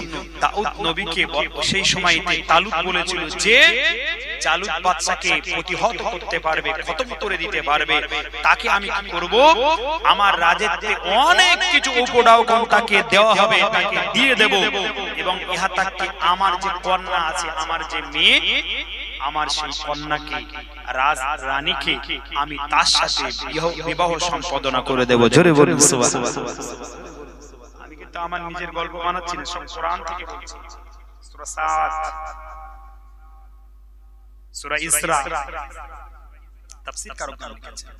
দাউদ নবীকে সেই সময়তে তালুত বলেছিল যে জালুত বাদশাকে প্রতিহত করতে পারবে, খতম করে দিতে পারবে, তাকে আমি কি করব? আমার রাজত্বে অনেক কিছু উপঢৌকন তাকে দেওয়া হবে, তাকে দিয়ে দেব, এবং ইহা তাকে আমার যে কন্যা আছে, আমার যে মেয়ে, আমার সেই কন্যাকে, রাজ রানীকে আমি তার সাথে বিবাহ সম্পাদনা করে দেব। জোরে বলুন সুবহানাল্লাহ। আমি কিন্তু আমার নিজের গল্প বানাচ্ছি না, সব কোরআন থেকে বলছি। সূরা সাদ, সূরা ইসরা, তাফসীর কারকরা লিখেছেন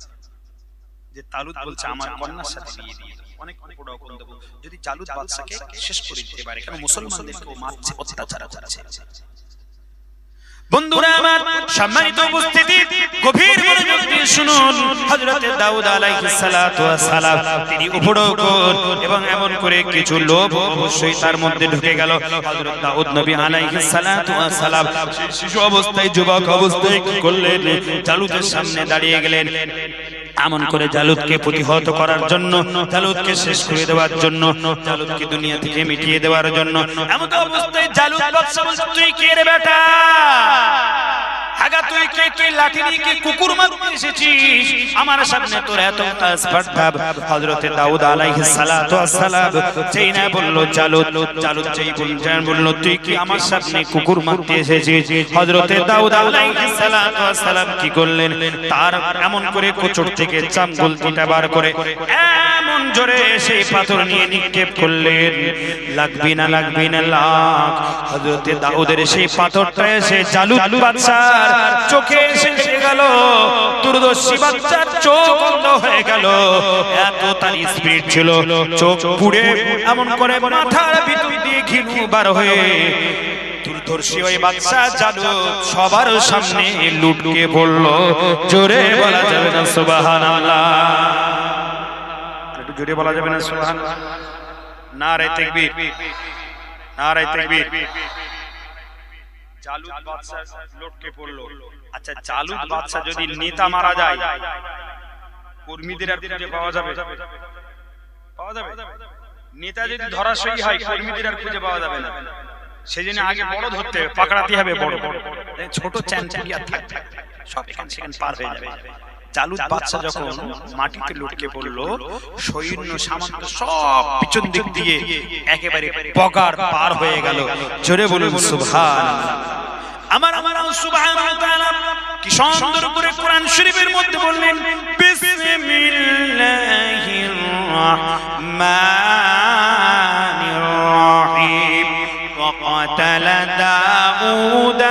যে তালুত বলছে আমার কন্যার সাথে বিয়ে দিয়ে অনেক উপঢৌকন দেব যদি জালুত বাদশাকে শেষ করে দিতে পারে, কারণ মুসলমানদেরকে মারছে, অত্যাচার করছে। বন্ধুরা আমার, সম্মানিত উপস্থিতি, গভীর মনোযোগ দিয়ে শুনুন। হযরত দাউদ আলাইহিস সালাতু ওয়াস সালাম তিনি উপঢৌকন এবং এমন করে কিছু লোভ অবশ্যই তার মধ্যে ঢুকে গেল। হযরত দাউদ নবী আলাইহিস সালাতু ওয়াস সালাম শিশু অবস্থায়, যুবক অবস্থায় কি করলেন? জালুতের সামনে দাঁড়িয়ে গেলেন। এমন করে জালুতকে প্রতিহত করার জন্য, জালুতকে শেষ করে দেওয়ার জন্য, জালুতকে দুনিয়া থেকে মিটিয়ে দেওয়ার জন্য এমন অবস্থায় জালুত বাদশা বলছে, তুই কে রে বেটা? আগা তুই কে? তুই লাঠি নিয়ে কি কুকুর মারতে এসেছিস? আমার সামনে তোর এত স্পর্ধা? হযরত দাউদ আলাইহিস সালাতু ওয়াস সালাম যেই না বলল জালুত, জালুত যেই বলল তুই কি আমার সামনে কুকুর মারতে এসেছিস? হযরত দাউদ আলাইহিস সালাতু ওয়াস সালাম কি করলেন? তার এমন করে কোচড় থেকে চামগুলতিটা বার করে এমন জোরে সেই পাথর নিয়ে নিক্ষেপ করলেন। লাগবি না, লাগবি না লাগ। হযরত দাউদের সেই পাথরটা এসে জালুত বাদশার চোখে এসে গেল। দুর্দর্শী বাচ্চার চোখ বন্ধ হয়ে গেল। এত তার স্পিড ছিল, চোখ পুড়ে এমন করে মাথার ভিতর দিয়ে ঘিনু বার হয়ে দুর্দর্শী ওই বাদশা জালুত সবার সামনে লুটকে পড়ল। জোরে বলা যাবে না সুবহানাল্লাহ? একটু জোরে বলা যাবে না সুবহানাল্লাহ? নারে তাকবীর, নারে তাকবীর। জালুত বাদশা লটকে পড়লো। আচ্ছা, জালুত বাদশা যদি নেতা মারা যায়, কর্মীদের আর খুঁজে পাওয়া যাবে? পাওয়া যাবে? নেতা যদি ধরাশয়ী হয়, কর্মীদের আর খুঁজে পাওয়া যাবে না। সেজন্য আগে বড় ধরতে হবে, পাকড়াতে হবে বড়। ছোট চ্যানচুরিয়া থাকবে, সব এখান সেখান পার হয়ে যাবে। জালুত বাদশা যখন মাটিতে লটকে পড়লো, সৈন্য সামন্ত সব পিছন দিক দিয়ে একেবারে পগার পার হয়ে গেল। জোরে বলুন সুবহানাল্লাহ। আমার সুবহানাহু ওয়া তাআলা কি সুন্দর করে কোরআন শরীফের মধ্যে বললেন, বিসমিল্লাহির রাহমানির রাহিম। ওয়া ক্বাতালা দাউদ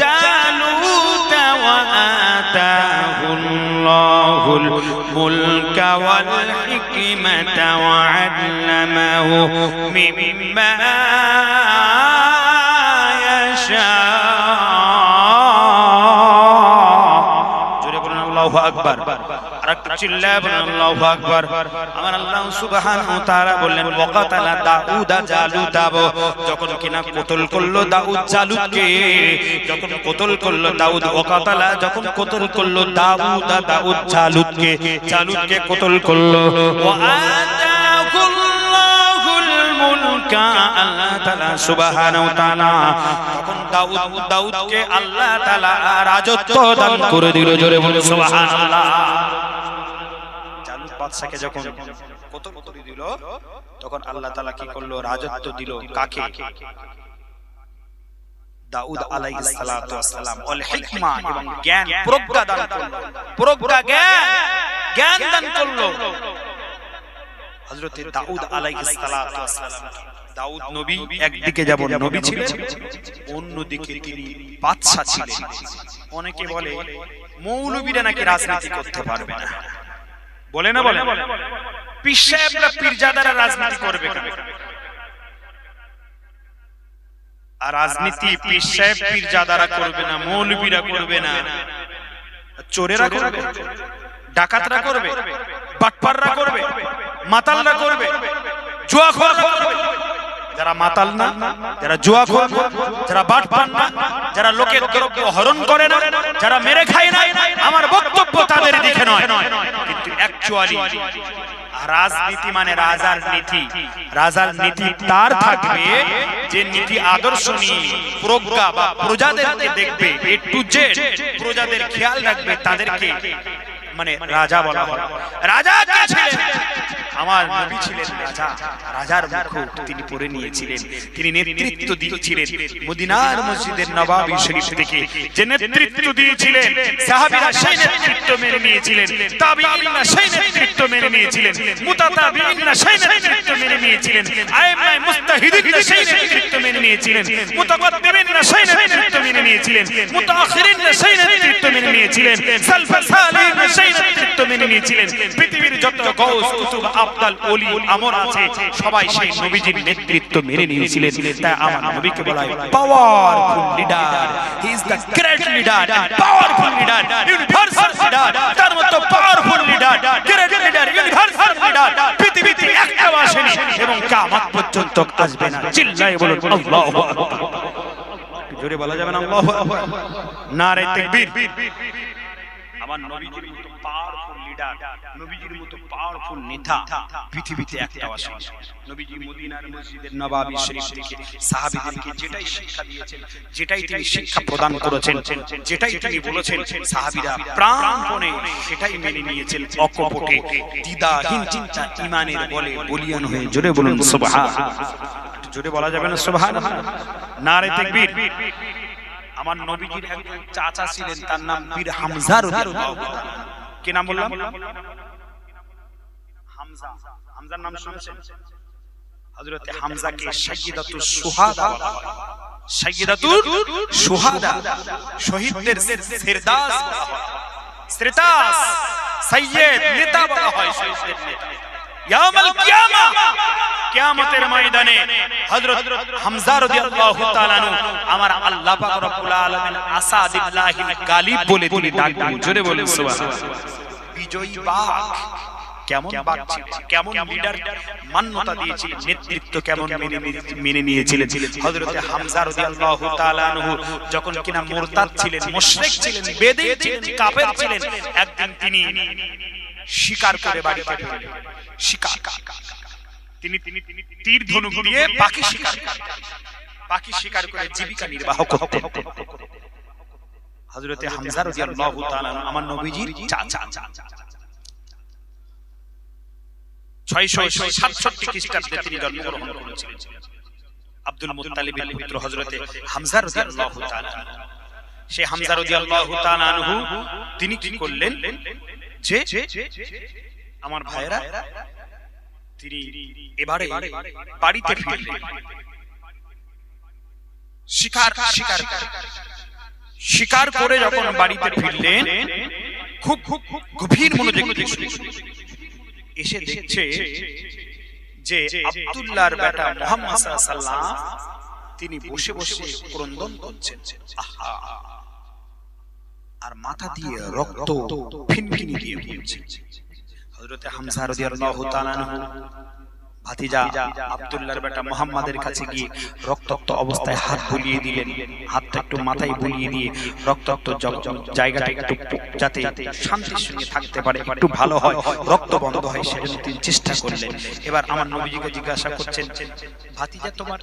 জালুত ওয়া আতাহুল্লাহুল মুলকা ওয়াল হিকমাতা ওয়া আল্লামাহু মিম্মা ইয়াশা। আল্লাহু আকবার। আরেকটু চিল্লায়ে বলেন আল্লাহু আকবার। আমার আল্লাহ সুবহানাহু ওয়া তাআলা বললেন, ওয়াকাতালা দাউদ জালুত। যখন কিনা কতল করলো দাউদ জালুতকে, যখন কতল করলো দাউদ, ওয়াকাতালা যখন কতল করলো দাউদ জালুতকে, জালুতকে কতল করলো। ওয়া আতাকুল্লাহুল মুলকা, আল্লাহ তাআলা সুবহানাহু ওয়া তাআলা তখন দাউদকে আল্লাহ তাআলা রাজত্ব দান করে দিল। জোরে বলে সুবহানাল্লাহ। জালুত বাদশাকে যখন কতল করে দিল, তখন আল্লাহ তাআলা কি করলো? রাজত্ব দিল কাকে? দাউদ আলাইহিস সালাতু ওয়াস সালাম। ওয়াল হিকমা, এবং জ্ঞান, প্রজ্ঞা দান করলো। প্রজ্ঞা, জ্ঞান দান করলো হযরত দাউদ আলাইহিস সালাতু ওয়াস সালাম। দাউদ নবী একদিকে যেমন নবী ছিলেন, অন্যদিকে তিনি বাদশা ছিলেন। অনেকে বলে মৌলবীরা নাকি রাজনীতি করতে পারবে না, বলে না? বলে পীর সাহেবরা, পীরজাদারা রাজনীতি করবে কেন? আর রাজনীতি পীর সাহেব পীরজাদারা করবে না, মৌলবীরা করবে না, চোরেরা করবে, ডাকাতরা করবে, বাটপাররা করবে, মাতালরা করবে, জুয়াখোররা করবে। যারা মাতাল না, যারা জুয়াখোর, যারা বাটপার না, যারা লোকের দ্রব্য হরণ করে না, যারা মেরে খায় না, আমার বক্তব্য তাদের দিকে নয়। কিন্তু অ্যাকচুয়ালি রাজনীতি মানে রাজার নীতি। রাজার নীতি তার থাকবে যে নীতি আদর্শ নিয়ে প্রজ্ঞা বা প্রজাদেরকে দেখবে, এ টু জেড প্রজাদের খেয়াল রাখবে, তাদেরকে মানে রাজা বলা হয়। রাজা কে ছিলেন? আমার নবী ছিলেন রাজা। রাজার মুকুট তিনি পরে নিয়েছিলেন। তিনি নেতৃত্ব দিয়েছিলেন মদিনার মসজিদের নববী শরীফ থেকে। যে নেতৃত্ব দিয়েছিলেন, সাহাবীরা সেই নেতৃত্ব মেনে নিয়েছিলেন, তাবিঈনরা সেই নেতৃত্ব মেনে নিয়েছিলেন, মুতাতাবিঈনরা সেই নেতৃত্ব মেনে নিয়েছিলেন, আইম্মায়ে মুজতাহিদিনরা সেই নেতৃত্ব মেনে নিয়েছিলেন, মুতাকদ্দিমিনরা সেই নেতৃত্ব মেনে নিয়েছিলেন, মুতাআখিরিনরা সেই নেতৃত্ব মেনে নিয়েছিলেন, সালফা সালিম সেই নেতৃত্ব মেনে নিয়েছিলেন। পৃথিবীর যত গাউস কুতুব আফদাল ওলি আমর আছে সবাই সেই নবীজির নেতৃত্ব মেনে নিয়েছিলেন। তাই আমার নবীকে বলা হয় powerful leader. He is the great leader, powerful leader, universal leader. তার মতো powerful leader, great leader, universal leader পৃথিবীতে একটাও আসেনি এবং কিয়ামত পর্যন্ত আসবে না। চিল্লায়ে বলুন আল্লাহু আকবার। জোরে বলা যাবে না আল্লাহু আকবার? নারে তাকবীর। আমার নবীজির মতো পাওয়ারফুল লিডার, নবীজির মতো পাওয়ারফুল নেতা পৃথিবীতে একটাও আসেনি। নবীজি মদিনার মসজিদের নবাবী শরীফ থেকে সাহাবীদেরকে যেটাই শিক্ষা দিয়েছেন, যেটাই তিনি শিক্ষা প্রদান করেছেন, যেটাই তিনি বলেছেন, সাহাবীরা প্রাণপণে সেটাই মেনে নিয়েছেন। অকপটে দ্বিধাহীন চিন্তা ঈমানের বলে বলিয়ান হয়ে জোরে বলুন সুবহানাল্লাহ। জোরে বলা যাবে না সুবহানাল্লাহ? নারে তাকবীর। আমার নবীজির একজন চাচা ছিলেন, তার নাম বীর হামজা রাদিয়াল্লাহু তাআলা। কি নাম বললাম? হামজা। হামজার নাম শুনেছেন? হযরতে হামজাকে সাইয়্যিদাতুশ শুহাদা বলা হয়। সাইয়্যিদাতুশ শুহাদা, শহীদদের সিরদাস বলা হয়। সিরদাস সাইয়্যিদ নেতা বলা হয়, শহীদদের নেতা। ইয়াউমুল কিয়ামা, কিয়ামতের ময়দানে হযরত হামজা রাদিয়াল্লাহু তাআলা আনহু আমার আল্লাহ পাক রব্বুল আলামিন আসাদিল্লাহিল গালিব বলে তিনি ডাকবেন। জোরে বলেন সুবহানাল্লাহ। বিজয়ী বাঘ। কেমন বাঘ ছিল, কেমন লিডার মান্যতা দিয়েছিলেন, নেতৃত্ব কেমন মেনে নিয়েছিলেন। হযরতে হামজা রাদিয়াল্লাহু তাআলা আনহু যখন কিনা মুরতাদ ছিলেন, মুশরিক ছিলেন, বেদী ছিলেন, কাফের ছিলেন, একদিন তিনি শিকার করে বাড়িতে ফিরলেন। শিকার তিনি তীর ধনুক দিয়ে পাখি শিকার করে জীবিকা নির্বাহ করতেন। হযরতে হামজা রাদিয়াল্লাহু তাআলা আমার নবীজির চাচা। 667 খ্রিস্টাব্দে তিনি জন্মগ্রহণ করেছিলেন। আব্দুল মুত্তালিবের পুত্র হযরতে হামজা রাদিয়াল্লাহু তাআলা। সেই হামজা রাদিয়াল্লাহু তাআলা আনহু তিনি কি করলেন যে আমার ভাইরা তিনি এবারে বাড়িতে ফিরলেন। শিকার করে যখন বাড়িতে ফিরলেন, খুব গভীর মনোযোগ দিয়ে এসে দেখছে যে আব্দুল্লাহর বেটা মুহাম্মদ সাল্লাল্লাহু আলাইহি ওয়াসাল্লাম তিনি বসে বসে ক্রন্দন করছেন। আহা, আর মাথা দিয়ে রক্ত ফিনফিনি দিয়ে পড়ছে। হযরতে হামজা রাদিয়াল্লাহু তাআলা আনহু ভাতিজা আব্দুল্লাহর বেটা মুহাম্মাদের কাছে গিয়ে রক্তাক্ত অবস্থায় হাত বুলিয়ে দিলেন। হাতটা একটু মাথায় বুলিয়ে দিয়ে রক্তাক্ত জায়গাটা একটু যাতে শান্তির সঙ্গে থাকতে পারে, একটু ভালো হয়, রক্ত বন্ধ হয়, সেজন্য তিনি চেষ্টা করলেন। এবার আমার নবীজিকে জিজ্ঞাসা করছেন, ভাতিজা তোমার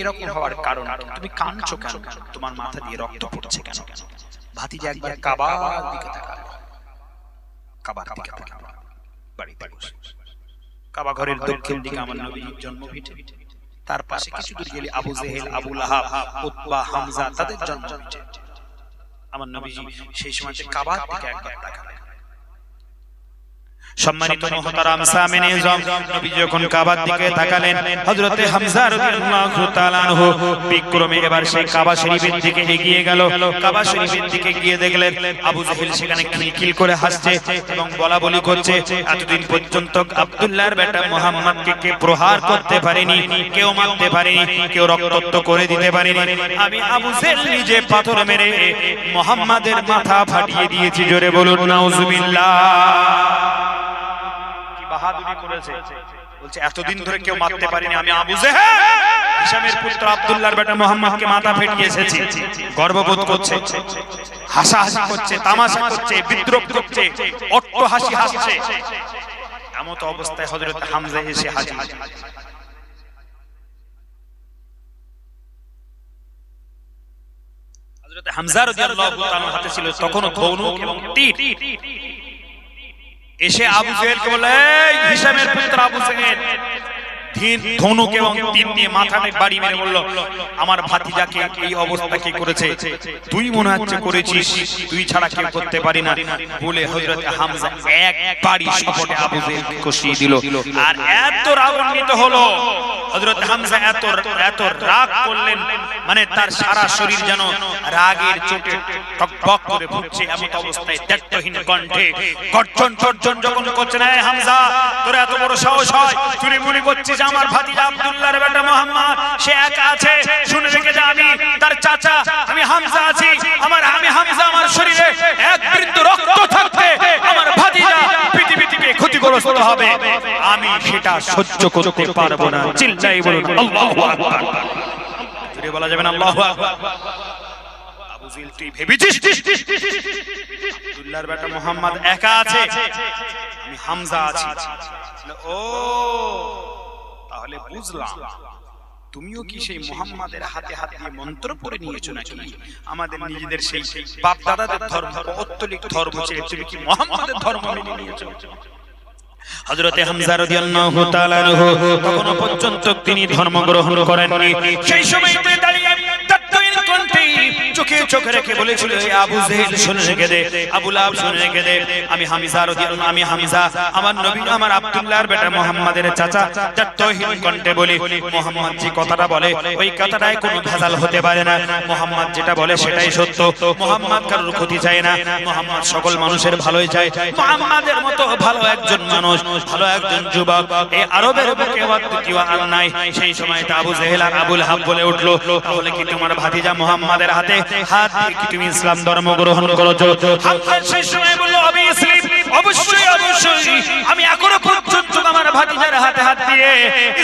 এরকম হওয়ার কারণ, তুমি কাঁদছো কেন, তোমার মাথা দিয়ে রক্ত পড়ছে কেন? ভাতিজা একবার কাবার দিকে তাকালো, বাড়িতে বসে কাবা ঘরের দক্ষিণ দিকে আমার নবীর জন্মভিটে, তার পাশে কিছু দূর গেলে আবু জেহেল, আবু লাহাব, উতবা, হামজা তাদের জন্মভিটে। আমার নবীজি সেই সময় কাবার দিকে একবার তাকালেন। সম্মানিত মুহতারাম সামিনে ইজম, নবী যখন কাবার দিকে তাকালেন, হযরতে হামজা রাদিয়াল্লাহু তাআলা আনহু বিক্রমে এবার সেই কাবা শরীফের দিকে এগিয়ে গেল। কাবা শরীফের দিকে গিয়ে দেখলেন আবু জেহেল সেখানে খিলখিল করে হাসছে এবং বলাবলি করছে, এতদিন পর্যন্ত আব্দুল্লাহর বেটা মুহাম্মদকে কে প্রহার করতে পারেনি, কেউ মারতে পারেনি, কেউ রক্তাক্ত করে দিতে পারেনি। আমি আবু জেহেল নিজে পাথর মেরে মুহাম্মাদের মাথা ফাটিয়ে দিয়েছি। জোরে বলুন নাউজুবিল্লাহ। বাহাদুরি করেছে, বলছে এতদিন ধরে কেউ মারতে পারেনি, আমি আবু জেহেল হিশামের পুত্র আব্দুল্লাহর বেটা মুহাম্মদকে মাথা ফেটিয়ে এসেছি। গর্ববোধ করছে, হাসাহাসি করছে, তামাশা করছে, বিদ্রোহ করছে, অট্টহাসি হাসছে। এমন অবস্থায় হযরত হামজা এসে হাজির। হযরত হামজা রাদিয়াল্লাহু তাআলা হাতে ছিল তখনও ধনুক এবং তীর। এসে আবু জেহেলকে বলে, হিশামের পুত্র আবু জেহেল, ধনুক এবং তীর নিয়ে মাথায় বাড়ি মেরে বলল, আমার ভাতিজাকে এই অবস্থা কে করেছে? তুই মনে হচ্ছে করেছিস, তুই ছাড়া কেউ করতে পারি না বলে হযরত হামজা এক বাড়ি সপটে আবু জেহেলকে কষিয়ে দিল। আর এত রাগান্বিত হলো হযরত হামজা, এত রাগ করলেন, মানে তার সারা শরীর যেন রাগের চোটে টকবক করে ফুটছে। এমন অবস্থায় দায়িত্বহীন কণ্ঠে গর্জন যখন করছেন, এই হামজা তোর এত বড় সাহস হয়, তুই মনে করছিস আমার ভাতিজা আব্দুল্লাহর বেটা মুহাম্মদ সে একা আছে? শুনে রেখে যা, আমি তার চাচা, আমি হামজা আছি। আমি হামজা, আমার শরীরে এক বিন্দু রক্ত থাকতে আমার ভাতিজা পৃথিবী থেকে ক্ষতিগ্রস্ত হবে, আমি সেটা সহ্য করতে পারবো না। চিল্লাই বলুন আল্লাহু আকবার। জোরে বলা যাবে না আল্লাহু আকবার? আবু জেহেল তুই ভেবেছিস আব্দুল্লাহর বেটা মুহাম্মদ একা আছে, আমি হামজা আছি? ও তাহলে বুঝলাম, তুমিও কি সেই মুহাম্মাদের হাতে হাত দিয়ে মন্ত্র পড়ে নিয়েছো নাকি? আমাদের নিজেদের সেই বাপ দাদাদের ধর্ম, পৌত্তলিক ধর্ম ছেড়ে তুমি কি মুহাম্মাদের ধর্ম মেনে নিয়েছো? হযরতে হামজা রাদিয়াল্লাহু তাআলা আনহু তখনও পর্যন্ত তিনি ধর্ম গ্রহণ করেননি। সেই সময়তে দাঁড়িয়ে তাত্ত্বহীন কণ্ঠে চোখে চোখ রেখে বলেছিল, হে আবু জেহেল শুনে রেখে দে, আবু লাহাব শুনে রেখে দে, আমি হামজা রাদিয়াল্লাহু, আমি হামজা আমার নবী, আমার আব্দুল্লাহর বেটা মুহাম্মাদের চাচা। তাত্ত্বহীন কণ্ঠে বলি, মুহাম্মদ যে কথাটা বলে ওই কথাটায় কোনো ভেজাল হতে পারে না। মুহাম্মদ যেটা বলে সেটাই সত্য। মুহাম্মদ কারোর ক্ষতি চায় না, মুহাম্মদ সকল মানুষের ভালোই চায়। মুহাম্মাদের মতো ভালো একজন মানুষ, ভালো একজন যুবক এই আরবের বুকে দ্বিতীয় আর নাই। সেই সময় আবু জেহেল আর আবু লাহাব বলে উঠলো, তাহলে কি তোমার ভাতিজা মুহাম্মাদের হাতে হাত দিয়ে কি তুমি ইসলাম ধর্ম গ্রহণ করেছো? হামজা সেই সময় বলল, অবশ্যই আমি এখনো পর্যন্ত আমার ভাতিজার হাতে হাত দিয়ে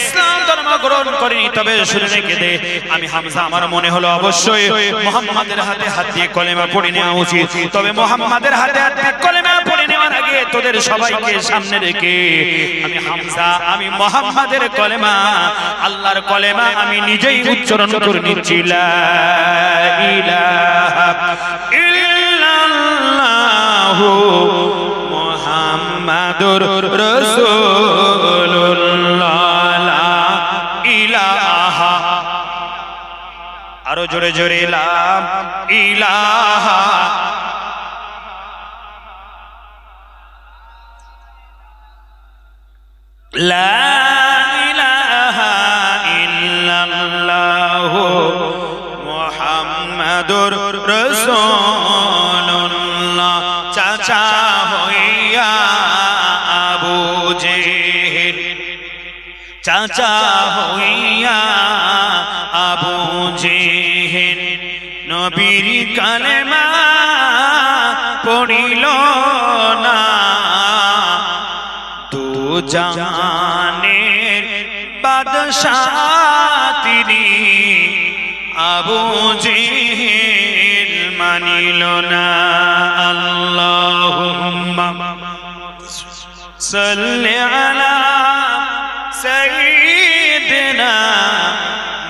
ইসলাম ধর্ম গ্রহণ করিনি। তবে শুনে রেখে দে, আমি হামজা, আমার মনে হলো অবশ্যই মুহাম্মাদের হাতে হাত দিয়ে কলেমা পড়ে নেওয়া উচিত। তবে মুহাম্মাদের হাতে হাত দিয়ে কলেমা পড়ে নেওয়ার আগে তোদের সবাইকে সামনে রেখে আমি হামজা, আমি মুহাম্মাদের কলেমা, আল্লাহর কলেমা আমি নিজেই উচ্চারণ করে নিচ্ছি, লা ইলাহা ইল্লাল্লাহু মুহাম্মাদুর রাসূলুল্লাহ, লা ইলাহা, আরো জোরে জোরে, লা ইলাহা লা ইলাহা ইল্লাল্লাহু মুহাম্মাদুর রাসূলুল্লাহ। চাচা হইয়া আবু জেহেল, চাচা হইয়া আবু জেহেল নবীর কালেমা পড়িল না, জাহানের বাদশাহ তিনি আবু জেহেল মানিল না। আল্লাহুম্মা সাল্লি আলা সাইয়্যিদিনা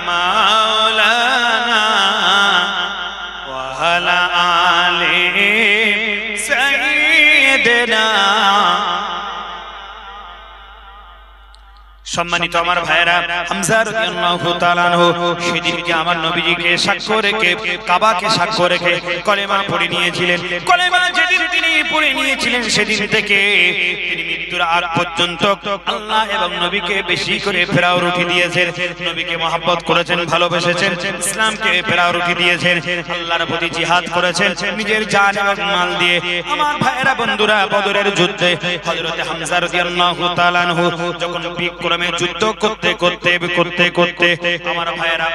মাওলানা ওয়া আলা আলি সাইয়্যিদিনা। সম্মানিত আমার ভাইরা, হামজা রাদিয়াল্লাহু তাআলা আনহু সেদিনকে আমার নবীজিকে সাক্ষ্য রেখে, কাবাকে সাক্ষ্য রেখে কলেমা পড়ে নিয়েছিলেন। কলেমা যেদিন তিনি পড়ে নিয়েছিলেন সেদিন থেকে তিনি মৃত্যুর আগ পর্যন্ত আল্লাহ এবং নবীকে বেশি করে প্রায়োরিটি দিয়েছেন। নবীকে মহব্বত করেছেন, ভালোবেসেছেন, ইসলামকে প্রায়োরিটি দিয়েছেন, আল্লাহর প্রতি জিহাদ করেছেন নিজের জান এবং মাল দিয়ে। আমার ভাইরা বন্ধুরা, বদরের যুদ্ধে হযরত হামজা রাদিয়াল্লাহু তাআলা আনহু যখন বিক্রমে যুদ্ধ করতে করতে আমার ভাইয়েরা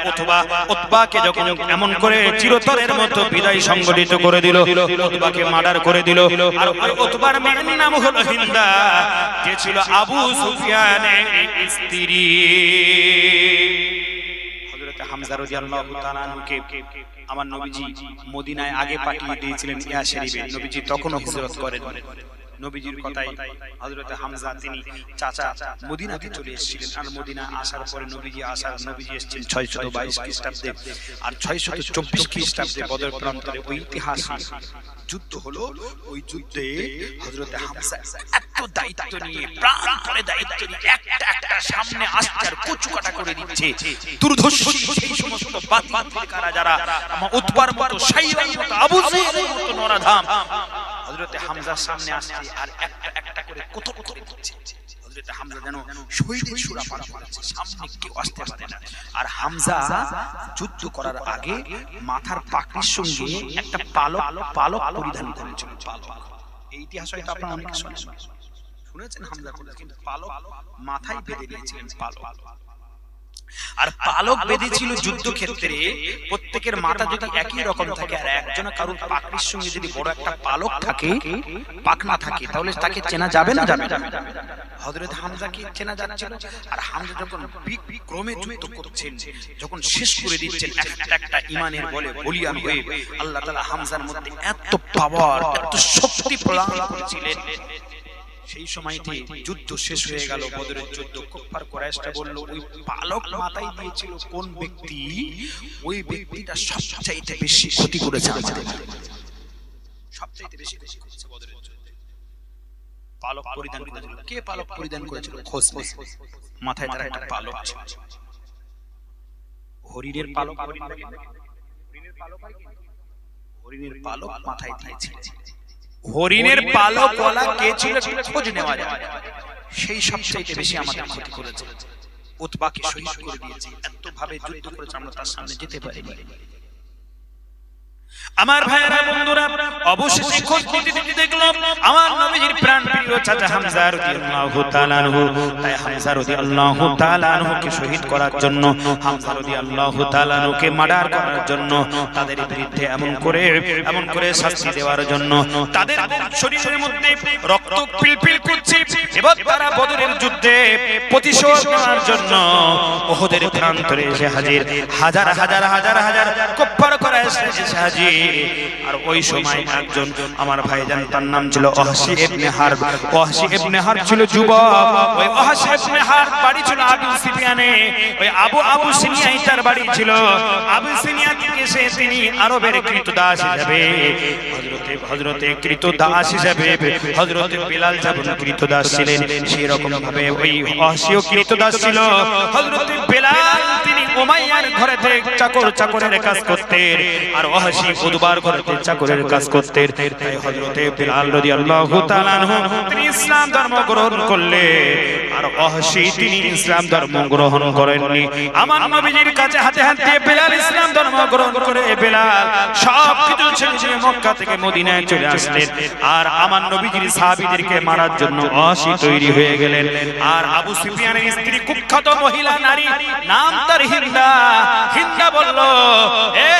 উতবাকে যখন এমন করে চিরতরের মতো বিদায় সংগঠিত করে দিল, উতবাকে মার্ডার করে দিল। আর ওই উতবার মেয়ের নাম হলো হিন্দা, যে ছিল আবু সুফিয়ানের স্ত্রী। হযরত হামজা রাদিয়াল্লাহু তাআলা আনহুকে আমার নবীজি মদিনায় আগে পাঠিয়ে দিয়েছিলেন ইয়া শরীফে। নবীজি তখনও হিজরত করেন। নবীজির কথাই হযরত হামজা তিনি চাচা মদিনাতে চলে এসেছিলেন। আর মদিনা আসার পরে নবীজি এসেছেন 622 খ্রিস্টাব্দে, আর 624 খ্রিস্টাব্দে বদর প্রান্তরে ওই ঐতিহাসিক যুদ্ধ হলো। ওই যুদ্ধে হযরত হামজা এত দায়িত্ব নিয়ে প্রাণ ভরে দায়িত্ব নিয়ে একটা একটা সামনে আসছে আর কুচু কাটা করে দিচ্ছে দুর্ধর্ষী সেই সমস্ত বাতিলকারা যারা আমার উতবার মতো শাইরার মতো আবু সুফিয়ানের মতো নরাধাম হযরতে হামজার সামনে আসছে আর একটা একটা করে কত করে দিচ্ছে। হযরতে হামজা যেন শহীদের সূরা পাঠ করছে, সামনে কেউ আসতে পারে না। আর হামজা যুদ্ধ করার আগে মাথার পাকড়ির সঙ্গে একটা পালক পরিধান করেছিল। পালক এই ইতিহাস হয়তো আপনারা অনেকে শুনেছেন হামজা কথা, কিন্তু পালক মাথায় বেঁধে নিয়েছিলেন। পালক আর পালক বেঁধেছিল যুদ্ধক্ষেত্রে। প্রত্যেকের মাথা যদি একই রকম থাকে আর একজনের কারোর পাকড়ির সঙ্গে যদি বড় একটা পালক থাকে, পাখনা থাকে, তাহলে তাকে চেনা যাবে না? যাবে। হযরত হামজাকে চেনা যাচ্ছিল। আর হামজা যখন বিক্রমে যুদ্ধ করছেন, যখন শেষ করে দিচ্ছেন একটা একটা ঈমানের বলে বলিয়ান হয়ে, আল্লাহ তাআলা হামজার মধ্যে এত পাওয়ার, এত শক্তি প্রদান করেছিলেন। সেই সময়তে যুদ্ধ শেষ হয়ে গেল, বদরের যুদ্ধ। কুফার কুরাইশরা বলল, ওই পালক মাথায় দিয়েছিল কোন ব্যক্তি, ওই ব্যক্তিটা সবচাইতে বেশি ক্ষতি করেছে আমাদের, সবচাইতে বেশি ক্ষতি করেছে বদরের যুদ্ধে। পালক পরিধান করেছিল। কে পালক পরিধান করেছিল? খোসলে মাথায় তার একটা পালক ছিল। হরিণের পালক, হরিণের পালক মাথায় দিয়েছিল। হরিণের পালকওয়ালা কে ছিল খোঁজ নেওয়া যায়। সেই সবচাইতে বেশি আমাদের ক্ষতি করেছে, উতবাকে শহীদ করে দিয়েছে। এত ভাবে যুদ্ধ করেছে, আমরা তার সামনে যেতে পারিনি। আমার ভাইয়েরা, বন্ধুরা, অবশেষে খোঁজ নিতে নিতে দেখলাম আমার নবীজির প্রাণপ্রিয় চাচা হামজা রাদিয়াল্লাহু তাআলা আনহু। তাই হামজা রাদিয়াল্লাহু তাআলা আনহুকে শহীদ করার জন্য, হামজা রাদিয়াল্লাহু তাআলা আনহুকে মার্ডার করার জন্য, তাদের বিরুদ্ধে এমন করে শাস্তি দেওয়ার জন্য, তাদের শরীরের মধ্যে রক্ত পিলপিল করছে। এবার তারা বদরের যুদ্ধে প্রতিশোধ নেওয়ার জন্য উহুদের প্রান্তরে এসে হাজির। হাজার হাজার হাজার হাজার কুফার কুরাইশ এসে হাজির। আর ওই সময় একজন আমার ভাইজান, তার নাম ছিল ওয়াহশী ইবনে হারব। ওয়াহশী ইবনে হারব ছিল যুবক। ওই ওয়াহশী ইবনে হারব বাড়ি ছিল আবু সুফিয়ানে। ওই আবু সিনিয়াই তার বাড়ি ছিল। আবু সিনিয়া থেকে সে তিনি আরবের কৃতদাস হিসেবে, হযরতে কৃতদাস হিসেবে হযরতে বিলাল যেমন কৃতদাস ছিলেন, সেই রকম ভাবে ওই ওয়াহশীও কৃতদাস ছিল। হযরতে বিলাল তিনি উমাইয়ার ঘরেতে চাকরের কাজ করতেন, আর ওয়াহশী উতবার ঘরেতে চাকরের কাজ করতেন। তাই হযরতে বিলাল রাদিয়াল্লাহু তাআলা আনহু তিনি ইসলাম ধর্ম গ্রহণ করলেন, আর ওয়াহশী তিনি ইসলাম ধর্ম গ্রহণ করেননি। আমার নবীজির কাছে হাতে হাত দিয়ে বিলাল ইসলাম ধর্ম গ্রহণ করে বিলাল সবকিছু ছেড়ে মক্কা থেকে মদিনায় চলে আসলেন। আর আমার নবীজির সাহাবীদেরকে মারার জন্য ওয়াহশী তৈরি হয়ে গেলেন। আর আবু সুফিয়ানের স্ত্রী, কুখ্যাত মহিলা নারী, নাম তার হিন্দা। হিন্দা বলল, এ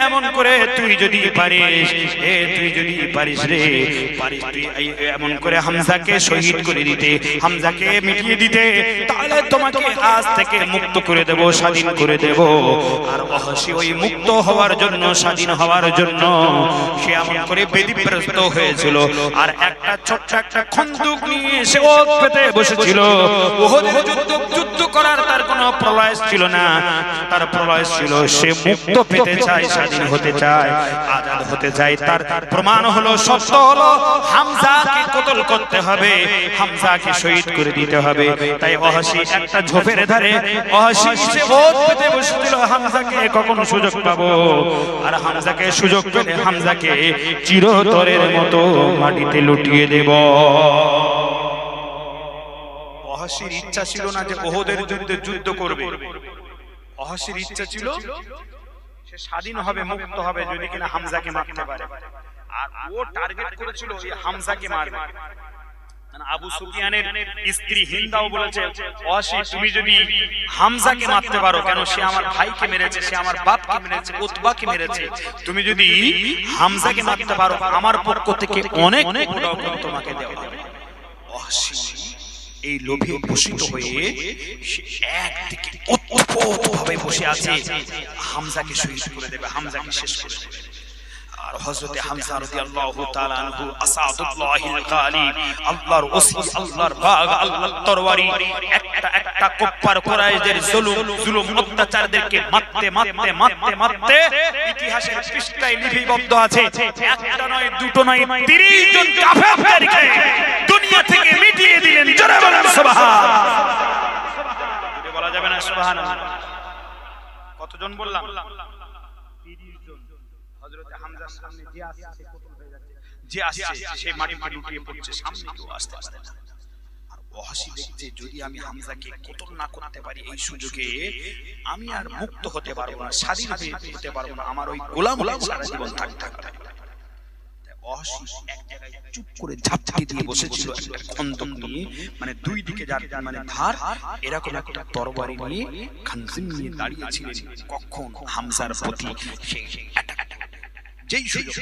এমন করে তুই যদি পারিস রে, তুই এমন করে হামজাকে শহীদ করে দিতে, হামজাকে মিটিয়ে দিতে, তাহলে তোমাকে আজ থেকে মুক্ত করে দেব, স্বাধীন করে দেব। আর ওয়াহশী ওই মুক্ত হওয়ার জন্য, স্বাধীন হওয়ার জন্য সে এমন করে বেদিপ্রস্ত হয়েছিল। আর একটা ছোট্ট একটা খন্দুক নিয়ে সে ওত পেতে বসেছিল। উহুদের যুদ্ধ করার তার কোনো প্রলয় ছিল না। তার প্রলয় ছিল সে মুক্ত পেতে চায়, স্বাধীন হতে চায়, আজাদ হতে চায়। তার প্রমাণ হলো, সত্য হলো, হামজাকে কতল করতে হবে, হামজাকে শহীদ করে দিতে হবে। তাই ওয়াহশী একটা ঝোপের ধারে ওয়াহশী সে ওত পেতে বসেছিল, হামজাকে কখন সুযোগ পাবো। আর হামজাকে সুযোগ পেলে হামজাকে চিরতরের মতো মাটিতে লুটিয়ে দেব। ওয়াহশীর ইচ্ছা ছিল না যে উহুদের যুদ্ধে যুদ্ধ করবে। ওয়াহশীর ইচ্ছা ছিল সে স্বাধীন হবে, মুক্ত হবে, যদি কিনা হামজাকে মারতে পারে। আর ও টার্গেট করেছিল এই হামজাকে মারবে। আবু সুফিয়ানের স্ত্রী হিন্দাও বলেছে, ওয়াহশী তুমি যদি হামজাকে মারতে পারো, কেন সে আমার ভাইকে মেরেছে, সে আমার বাপকে মেরেছে, উতবাকে মেরেছে, তুমি যদি হামজাকে মারতে পারো, আমার পক্ষ থেকে অনেক রকম তোমাকে দেওয়া হবে। ওয়াহশী এই লোভে বশিত হয়ে একদিকে ওতপ্রোতভাবে বসে আছে, হামজাকে শহীদ করে দেবে, হামজাকে শেষ করে দেবে। আর হযরতে হামজা রাদিয়াল্লাহু তাআলা আনহু আসাদুল্লাহিল গালিব, আল্লাহর ওসি, আল্লাহর বাগ, আল্লাহর তরবারি একটা একটা কুফার কুরাইশদের জুলুম অত্যাচারদেরকে মারতে মারতে মারতে মারতে ইতিহাসের পৃষ্ঠায় লিপিবদ্ধ আছে। একটা নয়, দুটো নয়, 30 জন কাফেরদেরকে দুনিয়া থেকে মিটিয়ে দিলেন। জোরে বলেন সুবহানাল্লাহ। জোরে বলা যাবে না সুবহানাল্লাহ? কতজন বললাম? 30 জন। হযরতে হামজার সামনে যে আসছে কতল হয়ে যাচ্ছে, যে আসছে সে মাটিতে লুটিয়ে পড়ছে, সামনে কেউ আসতে আসতে। আর ওয়াহশী দেখছে যদি আমি হামজাকে কতল না করতে পারি এই সুযোগে আমি আর মুক্ত হতে পারবো না, স্বাধীন হতে পারবো না, আমার ওই গোলাম সারা জীবন থাকতে হবে। ওয়াহশী এক জায়গায় চুপ করে ঝাপটি দিয়ে বসেছিল একটা খন্দক নিয়ে, মানে দুই দিকে যার মানে ধার, এরকম একটা তরবারি নিয়ে খানজিম নিয়ে দাঁড়িয়েছিলেন। কখন হামজার প্রতি সেই অ্যাটাক, যেই সুযোগ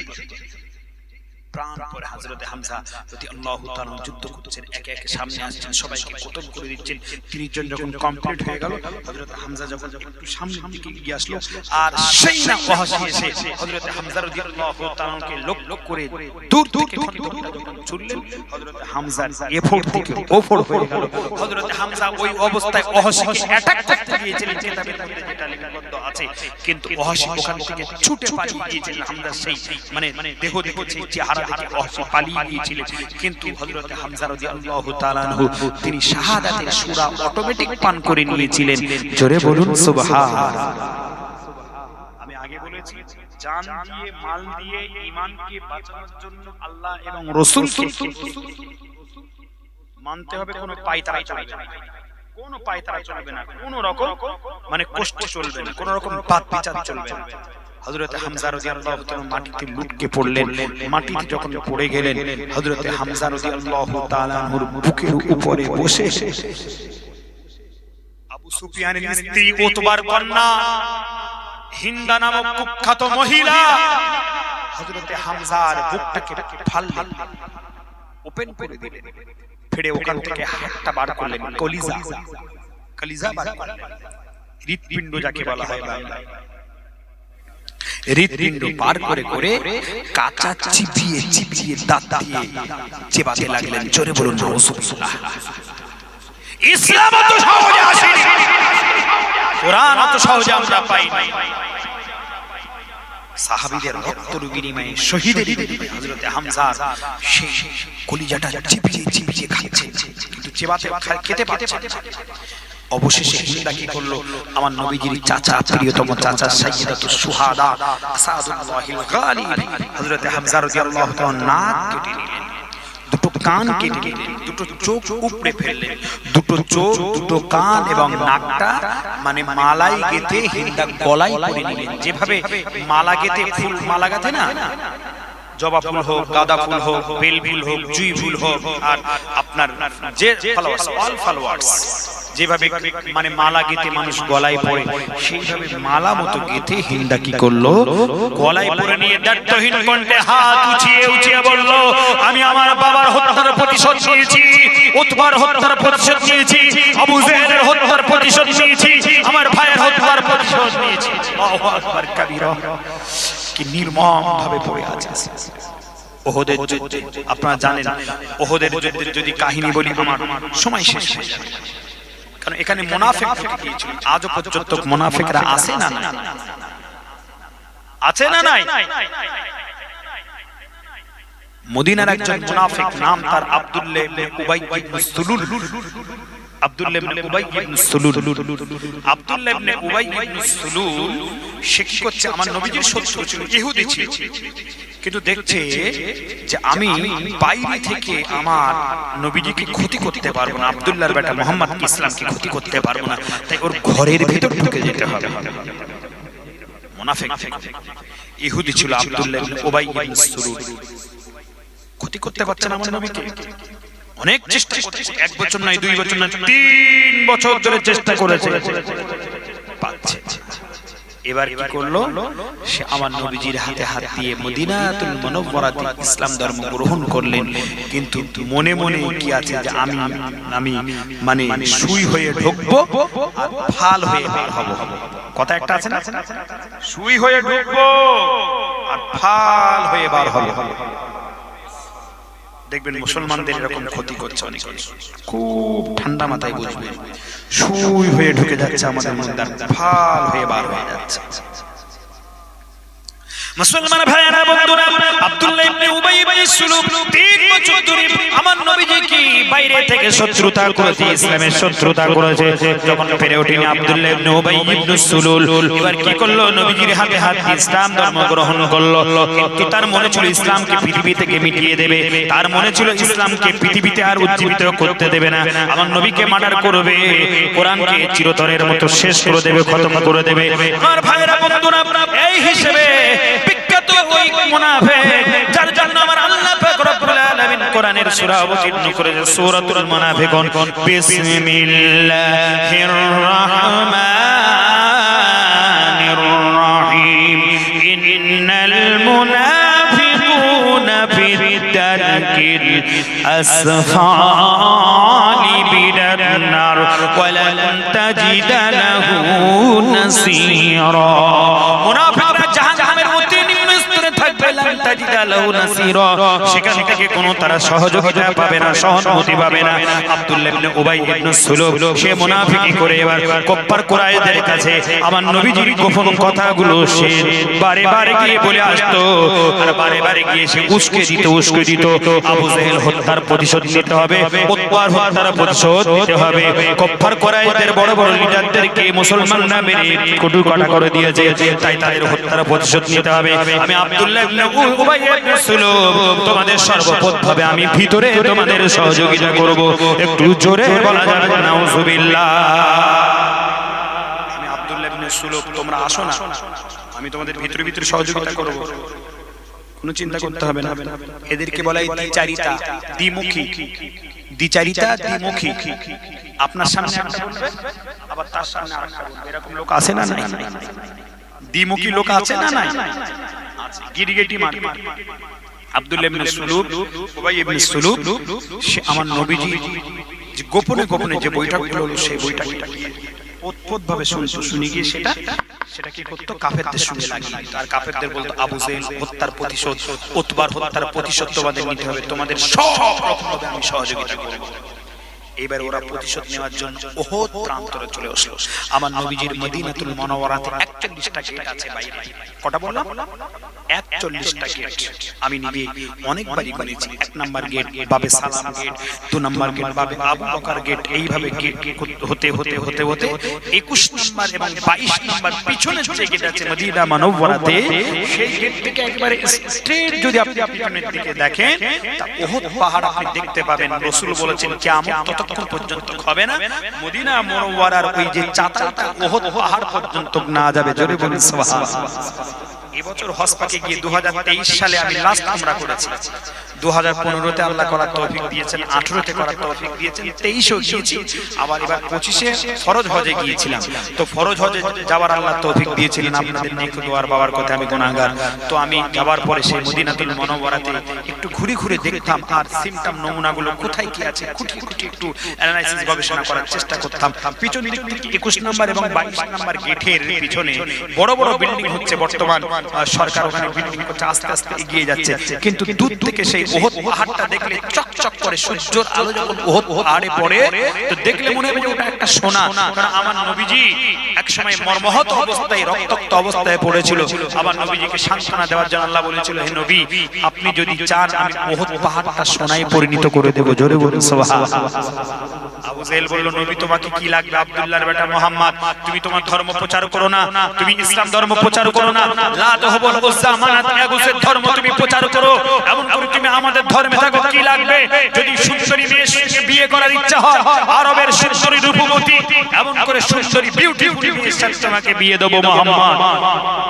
প্রাণ পরে হযরতে হামজা রাদিয়াল্লাহু তাআলা যুদ্ধ করছেন, একে একে সামনে আসছেন, সবাইকে কতল করে দিচ্ছেন। 30 জন যখন কমপ্লিট হয়ে গেল, হযরতে হামজা যখন একটু সামনের দিকে এগিয়ে আসলো, আর সেই না ওয়াহশী এসে হযরতে হামজা রাদিয়াল্লাহু তাআলাকে লোক করে দূর থেকে খন্দকটা যখন ছুড়লেন, হযরতে হামজার এফোর্ট থেকে ওফোর্ট হয়ে গেল। হযরতে হামজা ওই অবস্থায় ওয়াহশীকে অ্যাটাক করতে গিয়েছিলেন, কিতাবের মধ্যে যেটা লিপিবদ্ধ আছে, কিন্তু ওয়াহশী ওখান থেকে ছুটে পালিয়ে গিয়েছিলেন। হামজার সেই মানে দেহ দেখেছে, চেহারা দেখে ওয়াহশী পালিয়ে গিয়েছিলেন। কিন্তু হযরতে হামজা রাদিয়াল্লাহু তাআলা আনহু তিনি শাহাদাতের সূরা অটোমেটিক পান করে নিয়েছিলেন। জোরে বলুন সুবহানাল্লাহ। আমি আগে বলেছি, জান দিয়ে, মাল দিয়ে ঈমানকে বাঁচানোর জন্য আল্লাহ এবং রাসূলকে মানতে হবে। কোনো পায়তারা চলবে না, কোনো পায়তারা চলবে না, কোনো রকম মানে কষ্ট চলবে না, কোনো রকম বাদ বিচার চলবে না। হযরতে হামজা রাদিয়াল্লাহু তাআলা মাটিতে লুটকে পড়লেন। মাটিতে যখন পড়ে গেলেন, হযরতে হামজা রাদিয়াল্লাহু তাআলা আনহুর বুকের উপরে বসে আবু সুফিয়ানের স্ত্রী উতবার কন্যা হিন্দা নামক কুখ্যাত মহিলা হযরতে হামজার বুকটাকে ফাললেন, ওপেন করে দিলেন, ফেড়ে ওখান থেকে হাতটা বার করলেন, কলিজা বার করলেন, হৃৎপিণ্ড যাকে বলা হয় বাংলায়, হৃৎপিণ্ড পার করে করে কাঁচা চিবিয়ে চিবিয়ে দাঁত দিয়ে চেবাতে লাগলেন। জোরে বলুন নাউজুবিল্লাহ। ইসলাম তো সহজে আসেনি, কোরআন তো সহজে আমরা পাইনি। সাহাবীদের রক্তের বিনিময়ে, শহীদের বিনিময়ে হযরতে হামজা সেই কলিজাটা চিবিয়ে চিবিয়ে খাচ্ছেন, কিন্তু চেবাতে খেতে পারছেন। অবশেষে হিন্দা কি করলো, আমার নবীজির চাচা, প্রিয়তম চাচা সাইয়্যিদাতুশ শুহাদা আসাদুল্লাহিল গালিব হযরতে হামজা রাদিয়াল্লাহু তাআলা নাক কেটে নিলেন, দুটো কান কেটে নিলেন, দুটো চোখ উপড়ে ফেললেন, দুটো চোখ, দুটো কান এবং নাকটা মানে মালাই গেঁথে হিন্দা গলায় পরে নিলেন। যেভাবে মালা গেঁথে ফুল মালা গাঁথে না, জবা ফুল হোক, গাঁদা ফুল হোক, বেল ফুল হোক, জুঁই ফুল হোক, আর আপনার যে ফ্লাওয়ার্স, অল ফ্লাওয়ার্স, যেভাবে মানে মালা গেঁথে মানুষ গলায় পরে, সেইভাবে মালা মতো গেঁথে হিন্দা কি করলো, গলায় পরে নিয়ে দায়িত্বহীন কণ্ঠে হাত উঁচিয়ে উঁচিয়ে বলল, আমি আমার বাবার হত্যার প্রতিশোধ নিয়েছি, উতবার হত্যার প্রতিশোধ নিয়েছি, আবু জেহেলের হত্যার প্রতিশোধ নিয়েছি, আমার ভাইয়ের হত্যার প্রতিশোধ নিয়েছি। আল্লাহু আকবার কাবীরা। কি নির্মম ভাবে পড়ে আছে। ওহদের যুদ্ধে আপনারা জানেন, ওহদের যুদ্ধের যদি কাহিনী বলি আমার সময় শেষ হয়ে যাবে, কারণ এখানে মুনাফিক থেকে গিয়েছিল। আজও পর্যন্ত মুনাফিকরা আছে না নাই? আছে না নাই? মদিনার একজন মুনাফিক, নাম তার আব্দুল্লাহ ইবনে উবাই ইবনে সুলুল। আব্দুল্লাহ ইবনে উবাই ইবনে সুলুল, আব্দুল্লাহ ইবনে উবাই ইবনে সুলুল সে কি করছে, আমার নবীজির শত্রু ছিল, ইহুদি ছিল, কিন্তু দেখছে যে আমি বাইরে থেকে আমার নবীজিকে ক্ষতি করতে পারবো না, আব্দুল্লাহর বেটা মুহাম্মদ ইসলামকে ক্ষতি করতে পারবো না, তাই ওর ঘরের ভিতর ঢুকে যেতে হবে। মুনাফিক ইহুদি ছিল আব্দুল্লাহ ইবনে উবাই ইবনে সুলুল, ক্ষতি করতে পারছে না আমার নবীকে। অনেক চেষ্টা করেছে, এক বছর নয়, 2 বছর নয়, 3 বছর ধরে চেষ্টা করেছে, পাচ্ছে। এবার কি করলো, সে আমার নবীজির হাতে হাত দিয়ে মদিনাতুল মুনাওয়ারাতে ইসলাম ধর্ম গ্রহণ করলেন। কিন্তু মনে মনে কি আছে যে আমি মানে সুই হয়ে ঢুকবো আর ফাল হয়ে বের হব। কথা একটা আছে না, সুই হয়ে ঢুকবো আর ফাল হয়ে বার হবে। দেখবেন মুসলমানদের এরকম ক্ষতি করছে অনেক, খুব ঠান্ডা মাথায় বুঝবেন, সুই হয়ে ঢুকে যাচ্ছে আমাদের মধ্যে, ফাল হয়ে বার হয়ে যাচ্ছে। মুসলমান ভাইরা বন্ধুরা, আব্দুল্লাহ ইবনে উবাই ইবনে সুলুল 3 বছর ধরে আমার নবীজিকে বাইরে থেকে শত্রুতা করেছে, ইসলামের শত্রুতা করেছে। যখন পেরে ওঠেনি আব্দুল্লাহ ইবনে উবাই ইবনে সুলুল, এবার কি করলো, নবীজির হাতে হাত ইসলাম ধর্ম গ্রহণ করলো। কিন্তু তার মনে ছিল ইসলামকে পৃথিবী থেকে মিটিয়ে দেবে, তার মনে ছিল ইসলামকে পৃথিবীতে আর উজ্জীবিত করতে দেবে না, আমার নবীকে মার্ডার করবে, কোরআনকে চিরতরের মতো শেষ করে দেবে, খতম করে দেবে। আমার ভাইরা বন্ধুরা, এই হিসেবে বিখ্যাত ওই মুনাফিক যার জন্য আমার আল্লাহ পাক রব্বুল আলামিন কোরআনের সূরা অবতীর্ণ করেছেন, সূরাতুল মুনাফিকুন। বিসমিল্লাহির রাহমানির রাহিম। ইন্নাল মুনাফিকুনা ফিদ দারকিল আসফালি মিনান নার ওয়া লান তাজিদা লাহু নাসীরা। মুনাফিকরা জাহান্নামের মধ্যে নিম্ন স্তরে থাকবে, লান তাজিদা লাহু নাসীরা, সেখান থেকে কোনো তারা সহযোগিতা পাবে না, সহানুভূতি পাবে না। আব্দুল্লাহ ইবনে উবাই ইবনে সুলুল সে মুনাফিকি করে এবার কুফার কুরাইশদের কাছে আমার নবীজির গোপন কথাগুলো সে বারে বারে গিয়ে বলে আসতো, আর বারে বারে গিয়ে সে উস্কে দিত। আবু জেহেল হত্যার প্রতিশোধ নিতে হবে, উতবার হত্যার প্রতিশোধ নিতে হবে। কুফার কুরাইশদের বড় বড় লিডারদেরকে মুসলমানরা মেরে কুটুকাটা করে দিয়েছে, তাই তাদের হত্যার প্রতিশোধ নিতে হবে। আমি আব্দুল্লাহ ইবনে উবাই ইবনে সুলুল তোমাদের সর্বপথভাবে আমি ভিতরে তোমাদের সহযোগিতা করব। একটু জোরে বলা যাবে নাউজুবিল্লাহ। আমি আব্দুল্লাহ ইবনে সুলুল, তোমরা আসো না, আমি তোমাদের ভিতরে ভিতরে সহযোগিতা করব, কোনো চিন্তা করতে হবে না। এদেরকে বলা হয় দ্বিচারিতা, দ্বিমুখী। দ্বিচারিতা, দ্বিমুখী। আপনার সামনে একটা বলবে, আবার তার সামনে আরেকটা বলবে, এরকম লোক আছে না নাই? দ্বিমুখী লোক আছে না নাই? আছে, গিরিগিটি মারবে। আব্দুল্লাহ ইবনে সুলুল, উবাই ইবনে সুলুল সে আমার নবীজি যে গোপনে গোপনে যে বৈঠকগুলো হলো, সেই বৈঠকটা অদ্ভুতভাবে শুনে গিয়ে সেটা কি করতো, কাফেরদের সঙ্গে লাগিয়ে দিত। আর কাফেরদের বলতো, আবু জেহেল হত্যার প্রতিশোধ, উতবার হত্যার প্রতিশোধ তোমাদের নিতে হবে, তোমাদের সব রকমভাবে আমি সহযোগিতা করব। এবার ওরা প্রতিশোধ নেওয়ার জন্য উহুদ প্রান্তরে চলে আসলো। আমার নবীজির মদিনাতুল মুনাওয়ারাতে 41টা গেট আছে বাইরে। কটা বললাম? 41টা গেট। আমি নিজে অনেকবারই বলেছি, 1 নাম্বার গেট বাবে সালাম গেট, 2 নাম্বার গেট বাবে আবু বকর গেট, এইভাবে গেট হতে হতে হতে হতে 21 নাম্বার এবং 22 নাম্বার পিছনের যে গেট আছে মদিনা মুনাওয়ারাতে, সেই গেট থেকে একবারে স্ট্রেট যদি আপনি পিছনের দিকে দেখেন, তা উহুদ পাহাড় আপনি দেখতে পাবেন। রাসূল বলেছেন, কিয়ামত ততক্ষণ পর্যন্ত হবে না মদিনা মুনাওয়ারার ওই যে চাতালটা উহুদ পাহাড় পর্যন্ত না যাবে। জোরে বলুন সুবহানাল্লাহ। এবছর হজ পাকে গিয়ে 2023 সালে আমি লাস্ট উমরা করেছি। 2015 তে আল্লাহ করার তৌফিক দিয়েছেন, 18 তে করার তৌফিক দিয়েছেন, 23 গিয়েছি, আবার এবার 25 ফরজ হজে গিয়েছিলাম। তো ফরজ হজে যাওয়ার আল্লাহ তৌফিক দিয়েছিলেন, আপনাদের নেক দোয়ার বাবার কথা আমি গুনাহগার। তো আমি যাওয়ার পরে সেই মদিনাতুল মুনাওয়ারাতে একটু ঘুরে ঘুরে দেখতাম, আর সিমটম নমুনাগুলো কোথায় কি আছে খুঁটি খুঁটি একটু অ্যানালাইসিস গবেষণা করার চেষ্টা করতাম। পিছন দিক থেকে 21 নাম্বার এবং 22 নাম্বার গেটের পিছনে বড় বড় বিল্ডিং হচ্ছে, বর্তমান সরকার ওখানে বিল্ডিং করছে, আস্তে আস্তে এগিয়ে যাচ্ছে। কিন্তু দূর থেকে সেই উহুদ পাহাড়টা দেখলে চকচক করে, সূর্যের আলো যখন উহুদ পাহাড়ে পড়ে, তো দেখলে মনে হবে যে ওটা একটা সোনা। কারণ আমার নবীজি একসময় মর্মাহত অবস্থায়, রক্তাক্ত অবস্থায় পড়েছিল। আমার নবীজিকে সান্ত্বনা দেওয়ার জন্য আল্লাহ বলেছিল, হে নবী, আপনি যদি চান আমি উহুদ পাহাড়টা সোনায় পরিণত করে দেব। জোরে বলুন সুবহানাল্লাহ। আবু জেহেল বলল, নবী তোমাকে কি লাগবে? আব্দুল্লাহর বেটা মুহাম্মদ, তুমি তোমার ধর্ম প্রচার করো না, তুমি ইসলাম ধর্ম প্রচার করো না, লা তাহবুল উজ্জা মানাত ইয়াগুসের ধর্ম তুমি প্রচার করো, এমন করে তুমি আমাদের ধর্মে থাকো, কি লাগবে? যদি সুন্দরী মেয়ের সঙ্গে বিয়ে করার ইচ্ছা হয়, আরবের সুন্দরী রূপবতী, এমন করে সুন্দরী বিউটিফুল মেয়ের সাথে তোমাকে বিয়ে দেব মুহাম্মদ,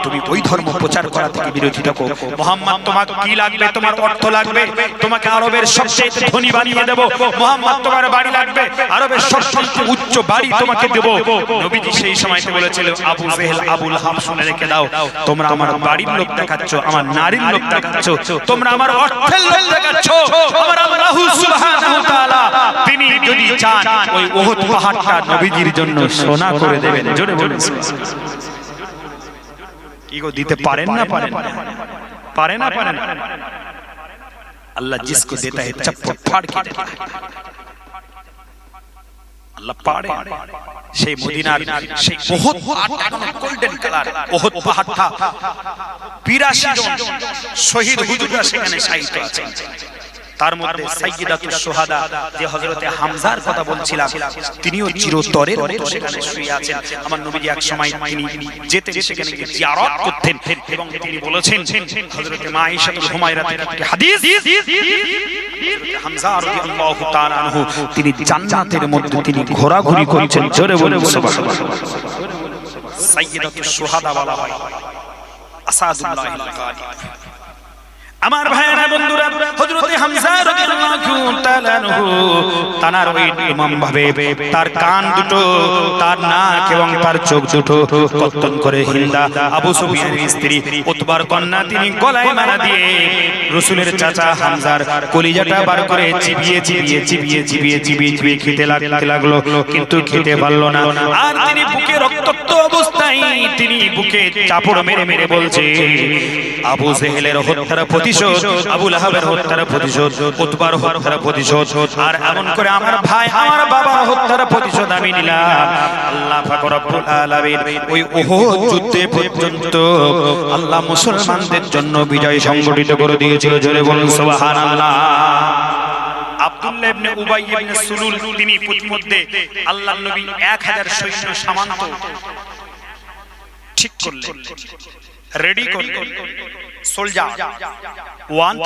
তুমি ওই ধর্ম প্রচার করা থেকে বিরোধিতা করো। মুহাম্মদ তোমার কি লাগবে? তোমার অর্থ লাগবে, তোমাকে আরবের সবচেয়ে ধনী বানিয়ে দেব। মুহাম্মদ তোমার বাড়ি লাগবে, আরবের সবচেয়ে উচ্চ বাড়ি তোমাকে দেব। নবীজি সেই সময়তে বলেছিল, আবু জেহেল, আবু লাহাব, শুনে রেখে দাও, তোমরা আমার বাড়ির লোক দেখাচ্ছ, আমার নারীর লোক দেখাচ্ছ, তোমরা আমার অর্থের লোক দেখাচ্ছ। আমার আল্লাহ সুবহানাহু ওয়া তাআলা তিনি যদি চান ওই উহুদ পাহাড়টা নবীজির জন্য সোনা করে দেবেন। জোরে বলুন সুবহানাল্লাহ। কি গো, দিতে পারেন না? পারেন। पारे ना पारे ना अल्लाह जिसको देता है चप्पल फाड़ के देता है अल्लाह पाड़े সেই মদিনার সেই বহুত গোল্ডেন কালার বহুত পাহাড়টা 82 জন শহীদ হুজুররা সেখানে শাহীদ আছেন তার মধ্যে সাইয়্যিদাতুশ শুহাদা যে হযরতে হামজার কথা বলছিলাম তিনিও চিরতরের মতো সেখানে শুয়ে আছেন আমার নবীজি এক সময় তিনি যেতেন সেখানে গিয়ে জিয়ারত করতেন এবং তিনি বলেছেন হযরতে মা আয়েশাতুল হুমায়রা থেকে একটি হাদিস হামজা রাদিয়াল্লাহু তাআলা আনহু তিনি জান্নাতের মধ্যে তিনি ঘোরাঘুরি করছেন জোরে বলুন সুবহানাল্লাহ সাইয়্যিদাতুশ শুহাদা বলা হয় আসাদুল্লাহিল গালিব আমার ভাইরা বন্ধুরা হযরতে হামজা রাদিয়াল্লাহু তাআলা আনহু তার ওই ইমাম ভাবে তার কান দুটো তার নাক এবং তার চোখ দুটো কত্তন করে হিন্দা আবু সুফিয়ানের স্ত্রী উতবার কন্যা তিনি গলায় মারা দিয়ে রাসূলের চাচা হামজার কলিজাটা বার করে চিবিয়ে খেতে লাগলো কিন্তু খেতে পারলো না আর তিনি বুকে রক্তাক্ত অবস্থায় তিনি বুকে চাপড় মেরে মেরে বলছে আবু জেহেলের হত্যার প্রতিশোধ আবু লাহাবের হত্যার প্রতিশোধ উতবার হত্যার প্রতিশোধ আর এমন করে আমার ভাই আমার বাবা হত্যার প্রতিশোধ আমি নিলাম আল্লাহ পাক রব্বুল আলামিন ওই উহুদ যুদ্ধে পর্যন্ত আল্লাহ মুসলমানদের জন্য বিজয় সংগঠিত করে দিয়েছিল জোরে বলুন সুবহানাল্লাহ আব্দুল্লাহ ইবনে উবাই ইবনে সুলুল তিনি প্রতিমধ্যে আল্লাহর নবী 1000 সৈন্য সামন্ত ঠিক করলেন রেডি করলেন সোলজার 1000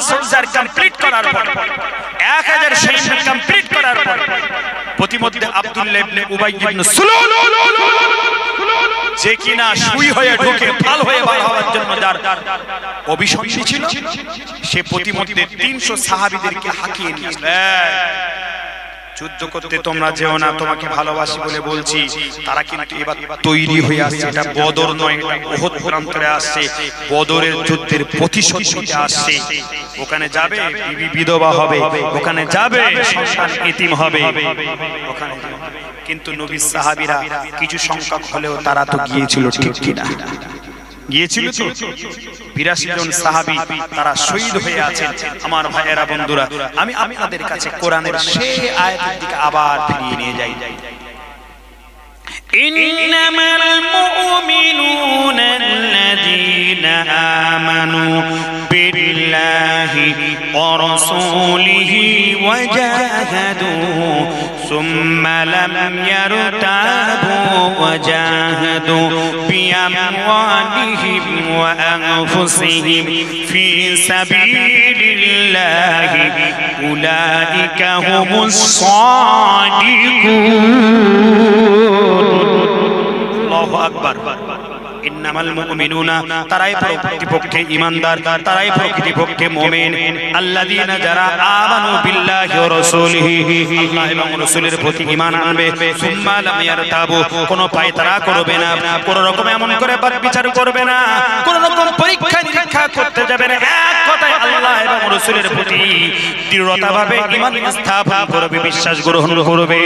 সোলজার কমপ্লিট করার পর 1000 সৈন্য কমপ্লিট করার পর প্রতিমধ্যে আব্দুল্লাহ ইবনে উবাই ইবনে সুলুল যে কিনা সুই হয়ে ঢুকে ফাল হয়ে বার হওয়ার জন্য যার অভিসন্ধি ছিল সে প্রতিমধ্যে 300 সাহাবীদেরকে হাঁকিয়ে নিয়েছিল যুদ্ধ করতে তোমরা যেও না তোমাকে ভালোবাসি বলে বলছি তারা কিন্তু এবার তৈরি হয়ে আসছে এটা বদর নয় এটা উহুদ প্রান্তরে আসছে বদরের যুদ্ধের প্রতিশোধ নিতে আসছে ওখানে যাবে বিবি বিধবা হবে ওখানে যাবে সন্তান এতিম হবে ওখানে কিন্তু নবীর সাহাবীরা কিছু সংখ্যক হলেও তারা তো গিয়েছিল ঠিক কিনা গিয়েছিল তো 82 জন সাহাবী তারা শহীদ হয়ে আছেন আমার ভাইয়েরা বন্ধুরা আমি আপনাদের কাছে কোরআনের সেই আয়াতের দিকে আবার ফিরিয়ে নিয়ে যাই ইন্নামাল মুমিনুনা আল্লাযীনা আমানু বিল্লাহি ওয়া রাসূলিহি ওয়া জাহাদু সুম্মা লাম ইয়ারতাবু ওয়া জাহাদু বিআমওয়ালিহিম ওয়া আনফুসিহিম ফি সাবিলিল্লাহি উলাইকা হুমুস সাদিকুন আল্লাহু আকবার ইন্নামাল মুমিনুনা তারাই প্রকৃতপক্ষে ঈমানদার তারাই প্রকৃতপক্ষে মুমিন আল্লাযীনা যারা আমানু বিল্লাহি ওয়া রাসূলিহি আল্লাহ এবং রাসূলের প্রতি ঈমান আনবে সুম্মা লাম ইয়ারতাবু কোনো পায়তারা করবে না কোন রকম এমন করে বাদ বিচার করবে না কোন রকম পরীক্ষা নিরীক্ষা করতে যাবে না এক কথায় আল্লাহ এবং রাসূলের প্রতি দৃঢ়তাভাবে ঈমান স্থাপন করবে বিশ্বাস গ্রহণ করবে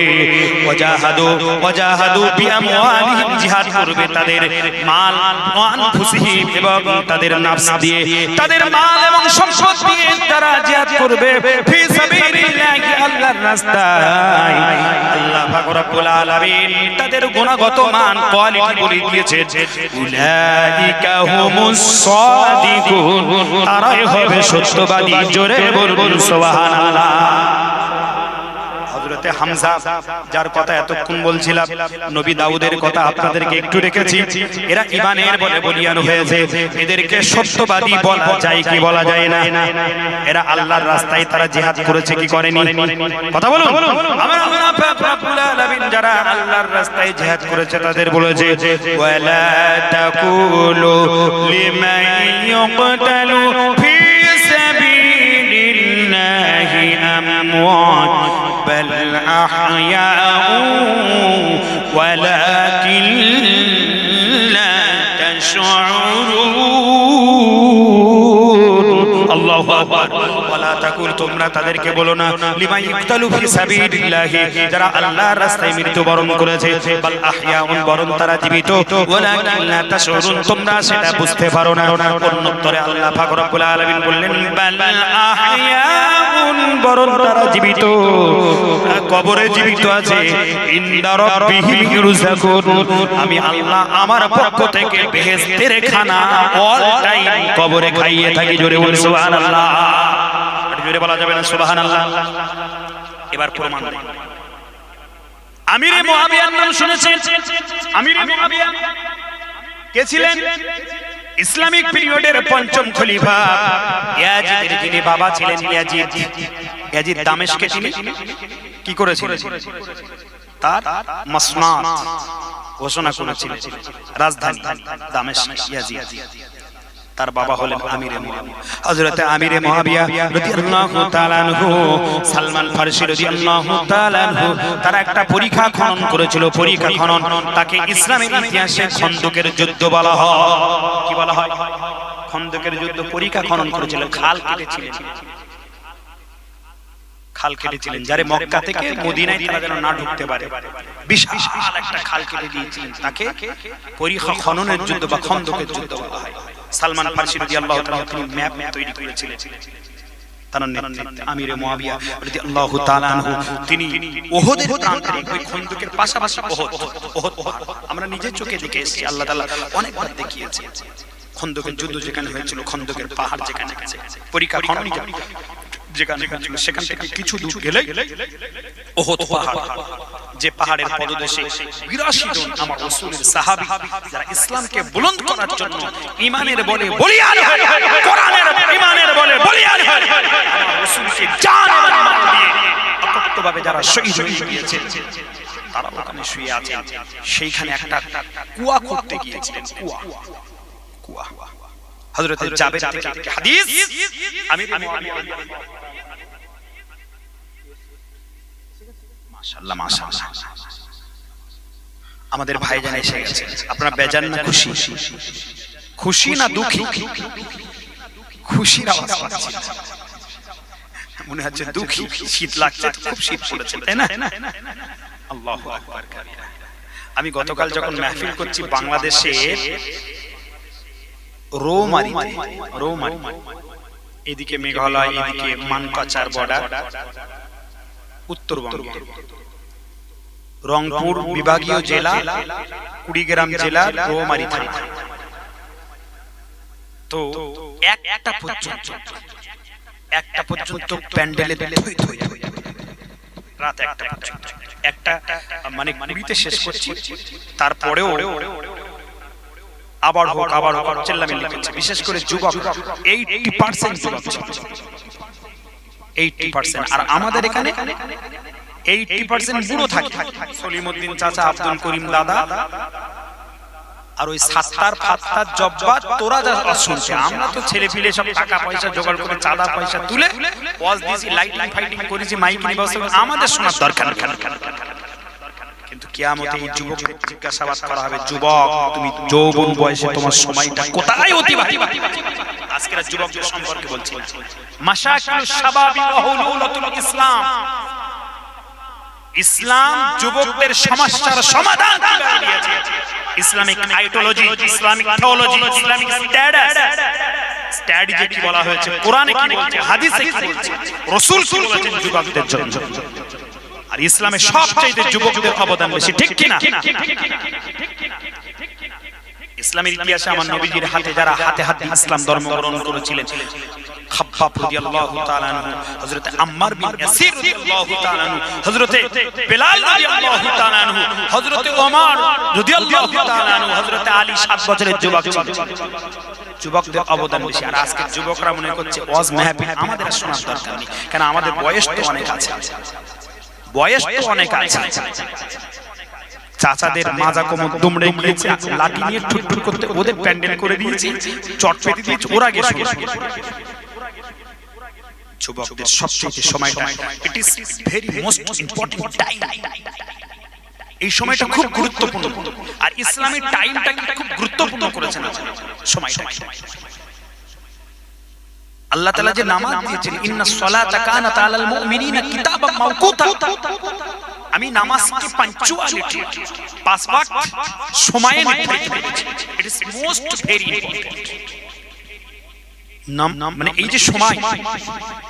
ওয়াজাহাদু বিআমওয়ালিহিম জিহাদ করবে তাদের মাল আনফুসিহিম এবং তাদের নফস দিয়ে তাদের মাল এবং সম্পদ দিয়ে তারা জিহাদ করবে ফি সাবিলিল্লাহি আল্লাহর রাস্তায় আল্লাহ পাক রব্বুল আলামিন তাদের গুণগত মান কোয়ালিটি বলে দিয়েছেন উলাইকা হুমুস সাদিকুন তারাই হবে সত্যবাদী জোরে বলুন সুবহানাল্লাহ হযরতে হামজা যার কথা এতক্ষণ বলছিলাম নবী দাউদের কথা আপনাদেরকে একটু রেখেছি এরা ঈমানের বলে বলিয়ান হয়েছে এদেরকে সত্যবাদী বলা যায় কি বলা যায় না এরা আল্লাহর রাস্তায় তারা জিহাদ করেছে কি করেনি কথা বলুন আমরা রব্বুল আলামিন যারা আল্লাহর রাস্তায় জিহাদ করেছে তাদের বলেছে ওয়ালা তাকুলু লিমান ইউকতালু ফি সাবিলিল্লাহি আমওয়াত بل أحياء ولكن لا تشعرون الله أكبر ولا تكونوا তাকুল তোমরা তাদেরকে বলো না লিমা ইকতালু ফি সাবিলিল্লাহি যারা আল্লাহর রাস্তায় মৃত্যুবরণ করেছে বাল আহইয়াউন বরং তারা জীবিত ওয়ালাকিন লা তাশউরুন তোমরা সেটা বুঝতে পারো না অন্যত্তরে আল্লাহ পাক রব্বুল আলামিন বললেন বাল আহইয়াউন বরং তারা জীবিত কবরে জীবিত আছে ইনদা রাব্বিহিম ইরযাকুন আমি আল্লাহ আমার পক্ষ থেকে বেহেশতের খানা অল টাইম কবরে খাইয়ে থাকি জোরে বল সুবহানাল্লাহ জোরে বলা যাবে না সুবহানাল্লাহ এবার প্রমাণ দেই আমিরে মুআবিয়ার নাম শুনেছেন আমিরে মুআবিয়া কে ছিলেন ইসলামিক পিরিয়ডের পঞ্চম খলিফা ইয়াজিদের যিনি বাবা ছিলেন ইয়াজিদ দামেশকে তিনি কি করেছিলেন তার মাসনাত ঘোষণা করেছিলেন রাজধানী দামেস্ক ইয়াজিদ তার বাবা হলেন আমিরে মুআবিয়া হযরতে আমিরে মুআবিয়া রাদিয়াল্লাহু তাআলা আনহু সালমান ফারসি রাদিয়াল্লাহু তাআলা আনহু তারা একটা পরীক্ষা খনন করেছিল পরীক্ষা খনন তাকে ইসলামের ইতিহাসে খন্দকের যুদ্ধ বলা হয় কি বলা হয় খন্দকের যুদ্ধ পরীক্ষা খনন করেছিল খাল কেটেছিলেন যারে মক্কা থেকে মদিনায় তারা যেন না ঢুকতে পারে বিশাল একটা খাল কেটে দিয়েছিলেন তাকে পরীক্ষা খননের যুদ্ধ বা খন্দকের যুদ্ধ বলা হয় সালমান ফারসি রাদিয়াল্লাহু তাআলা তিনি ম্যাপ তৈরি করেছিলেন তার নেতৃত্বে আমিরে মুআবিয়া রাদিয়াল্লাহু তাআলা আনহু তিনি উহুদের প্রান্তে ওই খন্দকের পাশাপাশি উহুদ আমরা নিজের চোখে দেখে এসেছি আল্লাহ তাআলা অনেকবার দেখিয়েছে খন্দকের যুদ্ধ যেখানে হয়েছিল খন্দকের পাহাড় যেখানে আছে পরীক্ষা খনন যেখানে হয়েছিল সেখান থেকে কিছু দূর গেলে উহুদ পাহাড় যে পাহাড়ের পদদেশে ৮২ জন আমার রাসূলের সাহাবী যারা ইসলামকে বুলন্দ করার জন্য ঈমানের বলে বলিয়ান হয় কোরআনের ঈমানের বলে বলিয়ান হয় আমার রাসূলকে জান এবং মাল দিয়ে অকপটভাবে যারা শহীদ হয়ে গিয়েছে তারা ওখানে শুয়ে আছে সেইখানে একটা কুয়া করতে গিয়েছিলেন কুয়া হযরত জাবের থেকে হাদিস আমি মাশাআল্লাহ মাশাআল্লাহ আমাদের ভাইজান এসে গেছে আপনারা বেজান না খুশি না দুঃখী খুশির আওয়াজ পাচ্ছি মনে হচ্ছে দুঃখী শীত লাগছে খুব শীত পড়েছে তাই না আল্লাহু আকবার কাবীরা আমি গতকাল যখন মাহফিল করছি বাংলাদেশে রৌমারি এদিকে মেঘালয় এদিকে মানকাচার বর্ডার উত্তরবঙ্গ রংপুর বিভাগীয় জেলা কুড়িগ্রাম জেলা রৌমারি থানা তো একটা পর্যন্ত প্যান্ডেলে রাত একটা মানে কুড়িতে শেষ করছি তারপরেও আবার হোক চেল্লামিল্লি করছে বিশেষ করে যুবক 80% যুবক 80% আর আমাদের এখানে 80% বুড়ো থাকে সলিমউদ্দিন চাচা আব্দুল করিম দাদা আর ওই সাত্তার ফাত্তার জব্বার তোরা যা শুনছে আমরা তো ছেলে পিলে সব টাকা পয়সা জোগাড় করে চাঁদা পয়সা তুলে ওয়াজ দিছি লাইটিং ফাইটিং করেছি মাইক নিয়ে বসে আমাদের শোনার দরকার কিন্তু কিয়ামতে এই যুবককে জিজ্ঞাসাবাদ করা হবে যুবক তুমি যৌবন বয়সে তোমার সময়টা কোথায় অতিবাহিত আজকের যুবকদের সম্পর্কে বলছি মাশাকিলুশ শাবাবি ওয়া হুলুলাতুল ইসলাম যুবকদের সমস্যার সমাধান কিভাবে দিয়েছে Islamic ideology Islamic theology Islamic strategy কি বলা হয়েছে কোরআনে কি বলছে হাদিসে কি বলছে রাসূল কি বলেছেন যুবকদের জন্য আর ইসলামে সবচেয়ে যুবকদের অবদান বেশি ঠিক কি না ইসলামের ইতিহাসে আমার নবীজির হাতে যারা হাতে ইসলাম ধর্ম গ্রহণ করেছিলেন খাব্বাব রাদিয়াল্লাহু তাআলা আনহু হযরত আম্মার বিন ইয়াসির রাদিয়াল্লাহু তাআলা আনহু হযরত বেলাল রাদিয়াল্লাহু তাআলা আনহু হযরত ওমর রাদিয়াল্লাহু তাআলা আনহু হযরত আলী 7 বছরের যুবক ছিলেন যুবকদের অবদান বেশি আর আজকের যুবকরা মনে করছে ওয়াজ মাহফিল আমাদের শোনার দরকার নেই কারণ আমাদের বয়স তো অনেক আছে চাচাদের মাজা কোমর দুমড়ে গিয়েছে লাঠি নিয়ে ঠুটঠুট করতে ওদের প্যান্ডেল করে দিয়েছি চট পেতে দিয়েছি ওরা গেছে যুবকদের সবচেয়ে সময়টা it is very most important time এই সময়টা খুব গুরুত্বপূর্ণ আর ইসলামী টাইমটাকে খুব গুরুত্বপূর্ণ করেছেন সময়টা আল্লাহ তাআলা যে নামাজ দিয়েছেন, ইন্নাস সালাতা কানাত আলাল মুমিনিনা কিতাবাম মাওকুতা, আমি নামাজকে পাঞ্চুয়ালিটি, 5 ওয়াক্ত সময়ে নির্ধারিত করেছি। It is most very important. মানে এই যে সময়,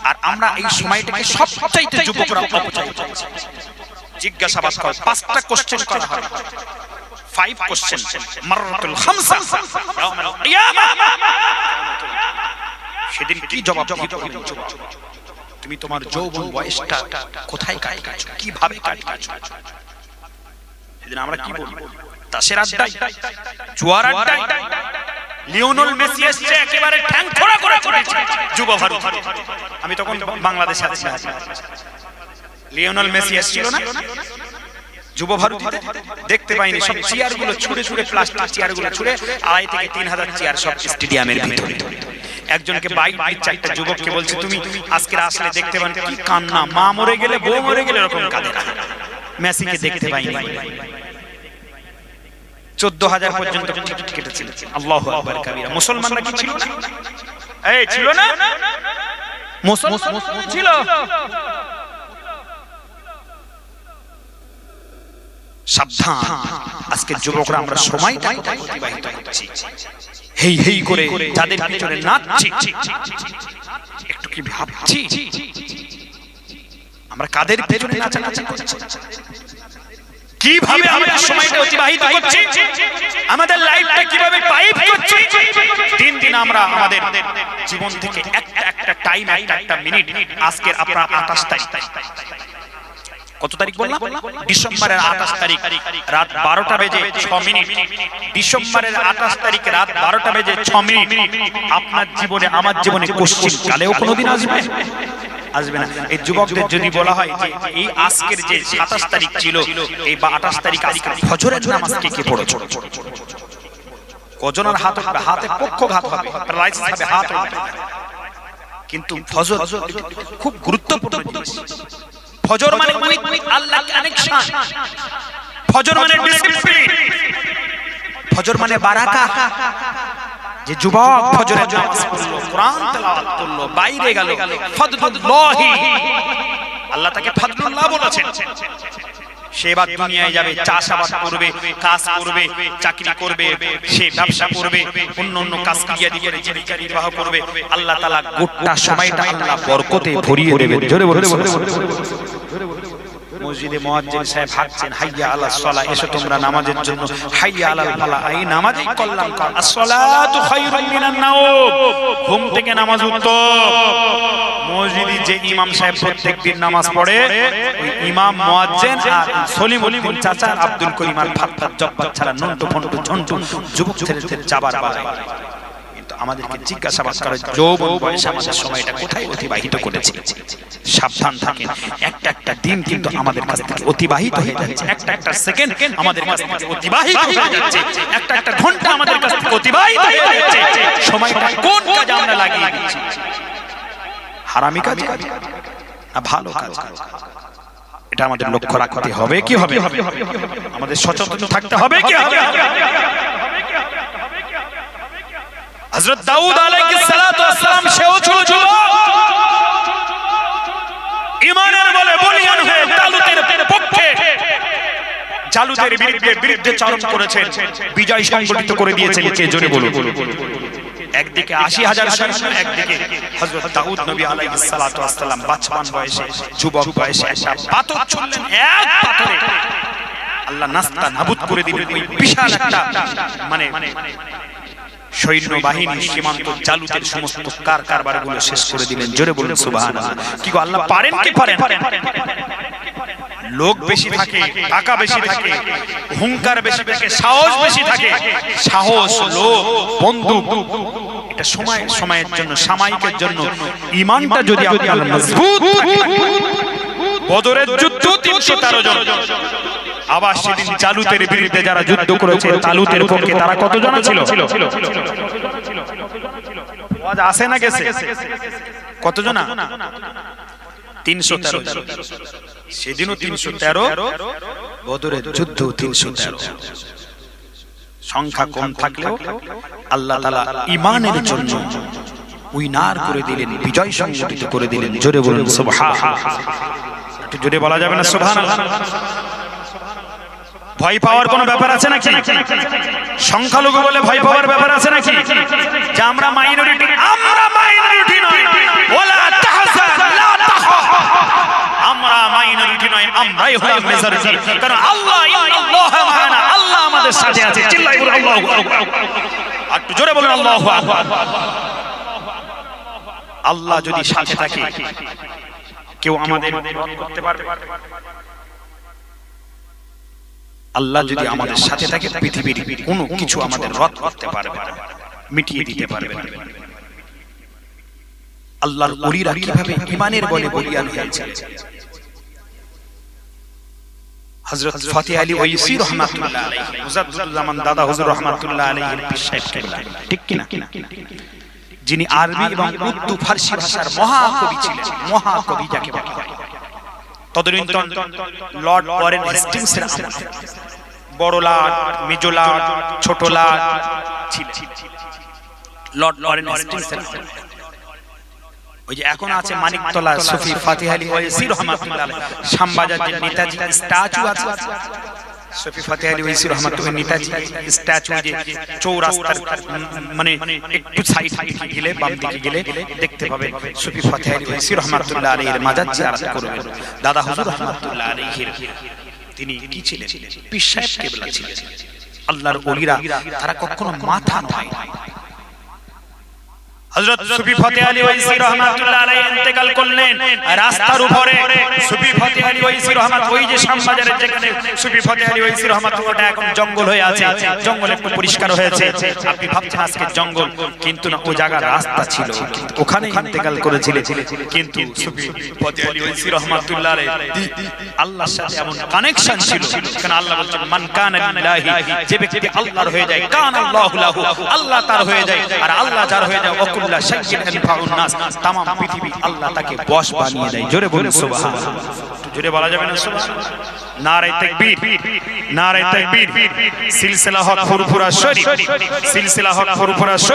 আর আমরা এই সময়টাকে সবচাইতে যুবকরা অপচয় করছি। জিজ্ঞাসাবাদ করা, 5টা কোশ্চেন করা হবে, 5 কোশ্চেন, মাররাতুল খামসা ইয়াউমাল কিয়ামা। সেদিন কি জবাব দিতে হবে? তুমি তোমার যৌবন বয়সটা কোথায় কাটিয়েছো, কিভাবে কাটিয়েছো? সেদিন আমরা কি বলবো? তাসের আড্ডায়, জুয়ার আড্ডায়, লিওনেল মেসি এসে একেবারে ঠ্যাং খোড়া করে চলেছে যুব ভারত। আমি তখন বাংলাদেশে আছি, লিওনেল মেসি এসেছিল না যুব ভারতীতে, দেখতে পাইনি। সব চেয়ারগুলো ছুঁড়ে ছুঁড়ে, প্লাস্টিক চেয়ারগুলো ছুঁড়ে, 2,500 থেকে 3,000 চেয়ার সব স্টেডিয়ামের ভিতরে। একজনকে বাইক দিচ্ছে, একটা যুবককে বলছে, তুমি আজকে আসলে দেখতে পান কি কান্না, মা মরে গেলে, বউ মরে গেলে এরকম কাঁদে না। মেসিকে দেখতে পাইনি। 14,000 পর্যন্ত টিকিট কেটেছিল। আল্লাহু আকবার কাবীরা। মুসলমানরা কি ছিল না? এই ছিল না, মুসলমান ছিল। সাবধান, আজকে যুবকরা আমরা সময়টা অতিবাহিত করছি হেই হেই করে, যাদের পিছনে নাচছি, একটু কি ভাবছি আমরা কাদের পিছনে নাচানাচি করছি? কিভাবে আমাদের সময়টা অতিবাহিত করছি? আমাদের লাইফটা কিভাবে পাইপ করছি? দিন দিন আমরা আমাদের জীবন থেকে একটা টাইম, একটা মিনিট, আজকের আপনার 28 তারিখ, কত তারিখ বললাম? ডিসেম্বরের 28 তারিখ রাত 12টা বেজে 6 মিনিট। ডিসেম্বরের 28 তারিখ রাত 12টা বেজে 6 মিনিট আপনার জীবনে, আমার জীবনে কোশ্চিন কালেও কোনোদিন আসবে? আসবে না। এই যুবকদের যদি বলা হয় যে এই আজকের যে 27 তারিখ ছিল, এই 28 তারিখ আজকে ফজরের নামাজ কে পড়েছো? কজনের হাতে পক্ষঘাত হবে, প্যারালাইসিস হবে, হাত হবে। কিন্তু ফজর খুব গুরুত্বপূর্ণ জিনিস। ফজর মানে আল্লাহর কানেকশন, ফজর মানে ডিসিপ্লিন, ফজর মানে বারাকা। যে যুবক ফজরের নামাজ পড়লো, কোরআন তেলাওয়াত করলো, বাইরে গেল, ফাদলুল্লাহি, আল্লাহ তাকে ফাদলুল্লাহ বলেছেন। সে এবার দুনিয়ায় যাবে, চাষাবাদ করবে, কাজ করবে, চাকরি করবে, সে ব্যবসা করবে, অন্য কাজ ক্রিয়া দিয়ে জীবিকা নির্বাহ করবে। আল্লাহ তাআলা গোটা সময়টা আল্লাহ বরকতে ভরিয়ে দেবেন। জোরে বলে মসজিদে মুয়াজ্জিন সাহেব হাঁকছেন, হাইয়া আলাস সালাহ, এসো তোমরা নামাজের জন্য, হাইয়া আলাল ফালাহ, এই নামাজই কল্যাণ কর। আসসালাতু খায়রুম মিনান নাওম, ঘুম থেকে নামাজ উত্তম। মসজিদে যে ইমাম সাহেব প্রত্যেকদিন নামাজ পড়ে, ওই ইমাম, মুয়াজ্জিন আর সলিমুদ্দিন চাচা, আব্দুল করিম আর ফাত্তার জব্বার ছাড়া নন্টু ফন্টু ঝন্টু যুবক ছেলেদের যাবার বাড়ায়। আমাদেরকে জিজ্ঞাসাবাদ করে, যৌবন বয়সে আমাদের সময়টা কোথায় অতিবাহিত করেছি? সাবধান থাকেন, একটা দিন কিন্তু আমাদের কাছ থেকে অতিবাহিত হয়ে যাচ্ছে, একটা সেকেন্ড আমাদের কাছ থেকে অতিবাহিত হয়ে যাচ্ছে, একটা ঘন্টা আমাদের কাছ থেকে অতিবাহিত হয়ে যাচ্ছে। সময়টা কোন কাজে আমরা লাগিয়ে দিচ্ছি? হারামি কাজ না ভালো কাজ? এটা আমাদের লক্ষ্য রাখতে হবে। কি হবে? আমাদের সচেতন থাকতে হবে। কি হবে? হযরত দাউদ আলাইহিস সালাতু ওয়াস সালাম সেও ছিল যুবক, ঈমানের বলে বলিয়ান হয়ে তালুতের পক্ষে, জালুতের বিরুদ্ধে চারণ করেছেন, বিজয় সংগঠিত করে দিয়েছেন। কে জোরে বলুন? একদিকে 80,000 সৈন্য, একদিকে হযরত দাউদ নবী আলাইহিস সালাতু ওয়াস সালাম বাচ্চান বয়সে, যুবক বয়সে একটা পাথর ছুঁড়লেন, এক পাথরে আল্লাহ নাস্তা নাবুদ করে দিলেন ওই বিশাল একটা মানে সৈন্য বাহিনী, সীমান্ত জালুতের সমস্ত কারবারগুলো শেষ করে দিলেন। জোরে বলুন সুবহানাল্লাহ। কি গো, আল্লাহ পারেন কি পারেন? লোক বেশি থাকে, টাকা বেশি থাকে, হুঙ্কার বেশি থাকে, সাহস বেশি থাকে। সাহস, লোভ, বন্দুক, এটা সময়ের জন্য, সাময়িকের জন্য। ঈমানটা যদি আপনার মজবুত থাকে, বদরের যুদ্ধ 313 জন, আবার সেদিন জালুতের বিরুদ্ধে যারা যুদ্ধ করেছে, তালুতের পক্ষে তারা কতজন ছিল? আওয়াজ আসে না গেছে? কতজন? 313 জন। সেদিনও 313, বদরের যুদ্ধ 313। সংখ্যা কম থাকলেও আল্লাহ তাআলা ঈমানের জন্য উইনার করে দিলেন, বিজয় সংগঠিত করে দিলেন। জোরে বলুন সুবহানাল্লাহ। একটু জোরে বলা যাবে না সুবহানাল্লাহ? ভয় পাওয়ার কোনো ব্যাপার আছে নাকি? সংখ্যালঘু বলে ভয় পাওয়ার ব্যাপার আছে নাকি? যে আমরা মাইনরিটি, আমরা মাইনরিটি নই, ওয়ালা তাহজান লা তাখা, আমরা মাইনরিটি নই, আমরাই হলাম মেজরিটি। কারণ আল্লাহ, ইন্নাল্লাহা মা'ানা, আল্লাহ আমাদের সাথে আছে। চিল্লাই বলুন আল্লাহু আকবার। একটু জোরে বলুন আল্লাহু আকবার। আল্লাহ যদি সাথে থাকে, কেউ আমাদের রদ করতে পারবে? আল্লাহ যদি আমাদের সাথে থাকে, পৃথিবীর কোনো কিছু আমাদের রদ করতে পারবে না, মিটিয়ে দিতে পারবে না। আল্লাহর ওলিরা কিভাবে ঈমানের বলে বলিয়ান হয়েছে। হযরত ফাতিহ আলী ওয়াইসি রাহমাতুল্লাহ আলাইহি, মুজাদ্দিদুল জামান দাদা হুজুর রাহমাতুল্লাহ আলাইহির পীর সাহেব কেবলা, ঠিক কি না? যিনি আরবি এবং উর্দু ফারসি ভাষার মহাকবি ছিলেন, মহাকবি যাকে বলা হয়। তদনীন্তন লর্ড ওয়ারেন হেস্টিংসের আমলে বড় লাট, মেজো লাট, ছোট লাট ছিলেন লর্ড ওয়ারেন হেস্টিংসের আমলে। ওই যে এখন আছে মানিকতলা সুফি ফাতিহ আলী ওয়াইসি রাহমাতুল্লাহ আলাইহি, শ্যামবাজার যে নেতাজি স্ট্যাচু আছে, সুফি ফাতিহ আলী ওয়াইসি রাহমাতুল্লাহ নেতাজি স্ট্যাচু, যে চৌরাস্তার মানে একটু সাইড দিকে গেলে, বাম দিকে গেলে দেখতে পাবে সুফি ফাতিহ আলী ওয়াইসি রাহমাতুল্লাহ আলাইহির মাজার জিয়ারত করবেন। দাদা হুজুর রাহমাতুল্লাহ আলাইহির তিনি কি ছিলেন? পীর সাহেব কেবলা ছিলেন। আল্লাহর ওলিরা তারা কখনো মাথা নয়। হযরত সুফি ফাতিহ আলী ওয়াইসি রাহমাতুল্লাহ আলাইহি ইন্তেকাল করলেন রাস্তার উপরে। সুফি ফাতিহ আলী ওয়াইসি রাহমাতুল্লাহ, ওই যে শ্যামবাজারের যেখানে সুফি ফাতিহ আলী ওয়াইসি রাহমাতুল্লাহ, ওটা এখন জঙ্গল হয়ে আছে, জঙ্গল একটু পরিষ্কার হয়েছে। আপনি ভাবছেন আজকে জঙ্গল, কিন্তু না, ওই জায়গা রাস্তা ছিল, ওখানে ইন্তেকাল করেছিলেন। কিন্তু সুফি ফাতিহ আলী ওয়াইসি রাহমাতুল্লাহ আলাইহি আল্লাহর সাথে এমন কানেকশন ছিল, কারণ আল্লাহ বলেন মান কানা লিল্লাহি, যে ব্যক্তি আল্লাহর হয়ে যায়, কানা আল্লাহু লাহু, আল্লাহ তার হয়ে যায়। আর আল্লাহ যার হয়ে যায়, তামাম পৃথিবী আল্লাহ তাকে বশ বানিয়ে দেয়। জোরে বলুন সুবহানাল্লাহ। জোরে বলা যাবে না সুবহানাল্লাহ? নারে তাকবীর, নারে তাকবীর। সিলসিলা হক ফুরফুরা শরীফ, সিলসিলা হক ফুরফুরা শরীফ।